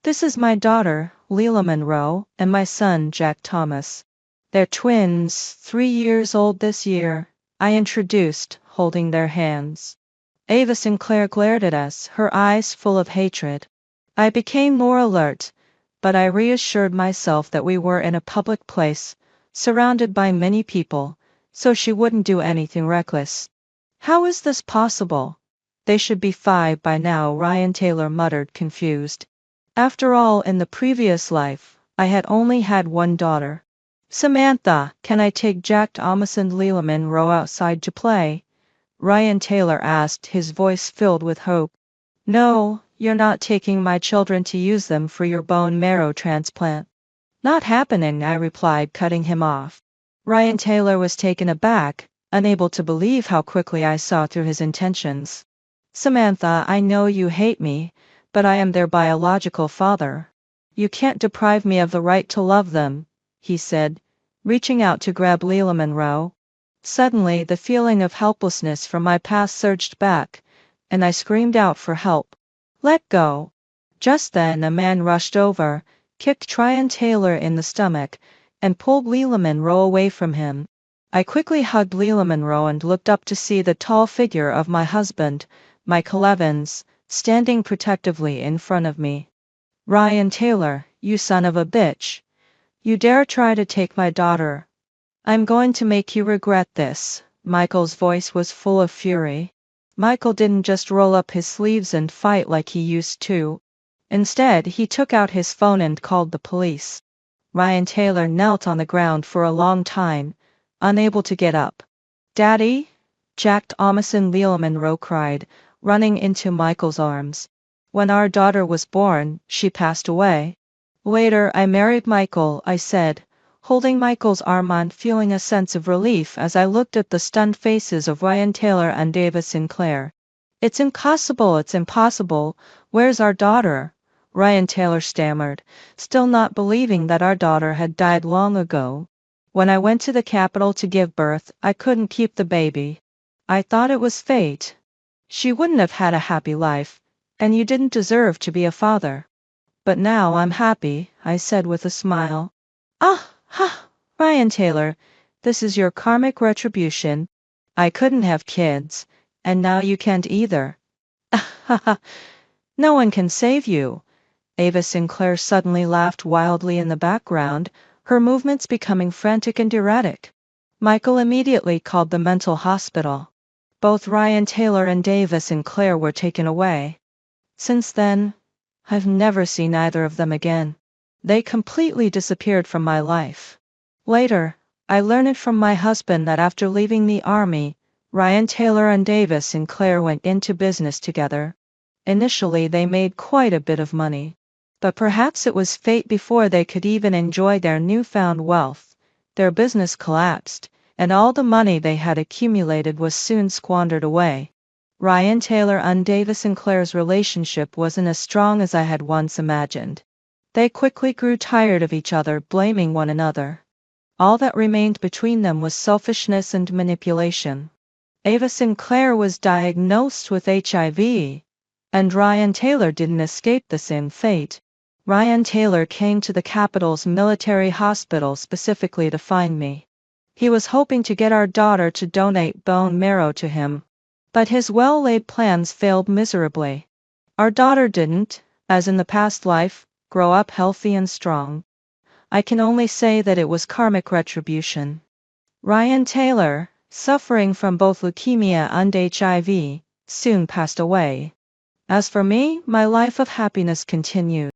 "This is my daughter, Leela Monroe, and my son, Jack Thomas. They're twins, 3 years old this year," I introduced, holding their hands. Ava Sinclair glared at us, her eyes full of hatred. I became more alert, but I reassured myself that we were in a public place, surrounded by many people, so she wouldn't do anything reckless. "How is this possible? They should be 5 by now," Ryan Taylor muttered, confused. After all, in the previous life, I had only had one daughter. "Samantha, can I take Jack Thomas and Leela Monroe outside to play?" Ryan Taylor asked, his voice filled with hope. "No, you're not taking my children to use them for your bone marrow transplant." "Not happening," I replied, cutting him off. Ryan Taylor was taken aback, unable to believe how quickly I saw through his intentions. "Samantha, I know you hate me, but I am their biological father. You can't deprive me of the right to love them," he said, reaching out to grab Leela Monroe. Suddenly, the feeling of helplessness from my past surged back, and I screamed out for help. "Let go!" Just then, a man rushed over, kicked Ryan Taylor in the stomach, and pulled Leela Monroe away from him. I quickly hugged Leela Monroe and looked up to see the tall figure of my husband, Michael Evans, standing protectively in front of me. "Ryan Taylor, you son of a bitch. You dare try to take my daughter. I'm going to make you regret this." Michael's voice was full of fury. Michael didn't just roll up his sleeves and fight like he used to. Instead, he took out his phone and called the police. Ryan Taylor knelt on the ground for a long time, unable to get up. "Daddy?" Jack Thomas and Leela Monroe cried, running into Michael's arms. "When our daughter was born, she passed away. Later, I married Michael," I said, holding Michael's arm and feeling a sense of relief as I looked at the stunned faces of Ryan Taylor and Ava Sinclair. It's impossible. Where's our daughter?" Ryan Taylor stammered, still not believing that our daughter had died long ago. "When I went to the Capitol to give birth, I couldn't keep the baby. I thought it was fate. She wouldn't have had a happy life, and you didn't deserve to be a father. But now I'm happy," I said with a smile. "Ah, ha, Ryan Taylor, this is your karmic retribution. I couldn't have kids, and now you can't either. Ah, ha, ha. No one can save you." Ava Sinclair suddenly laughed wildly in the background, her movements becoming frantic and erratic. Michael immediately called the mental hospital. Both Ryan Taylor and Ava Sinclair were taken away. Since then, I've never seen either of them again. They completely disappeared from my life. Later, I learned from my husband that after leaving the army, Ryan Taylor and Ava Sinclair went into business together. Initially, they made quite a bit of money. But perhaps it was fate before they could even enjoy their newfound wealth. Their business collapsed, and all the money they had accumulated was soon squandered away. Ryan Taylor and Ava Sinclair's relationship wasn't as strong as I had once imagined. They quickly grew tired of each other, blaming one another. All that remained between them was selfishness and manipulation. Ava Sinclair was diagnosed with HIV, And Ryan Taylor didn't escape the same fate. Ryan Taylor came to the capital's military hospital specifically to find me. He was hoping to get our daughter to donate bone marrow to him. But his well-laid plans failed miserably. Our daughter didn't, as in the past life, grow up healthy and strong. I can only say that it was karmic retribution. Ryan Taylor, suffering from both leukemia and HIV, soon passed away. As for me, my life of happiness continued.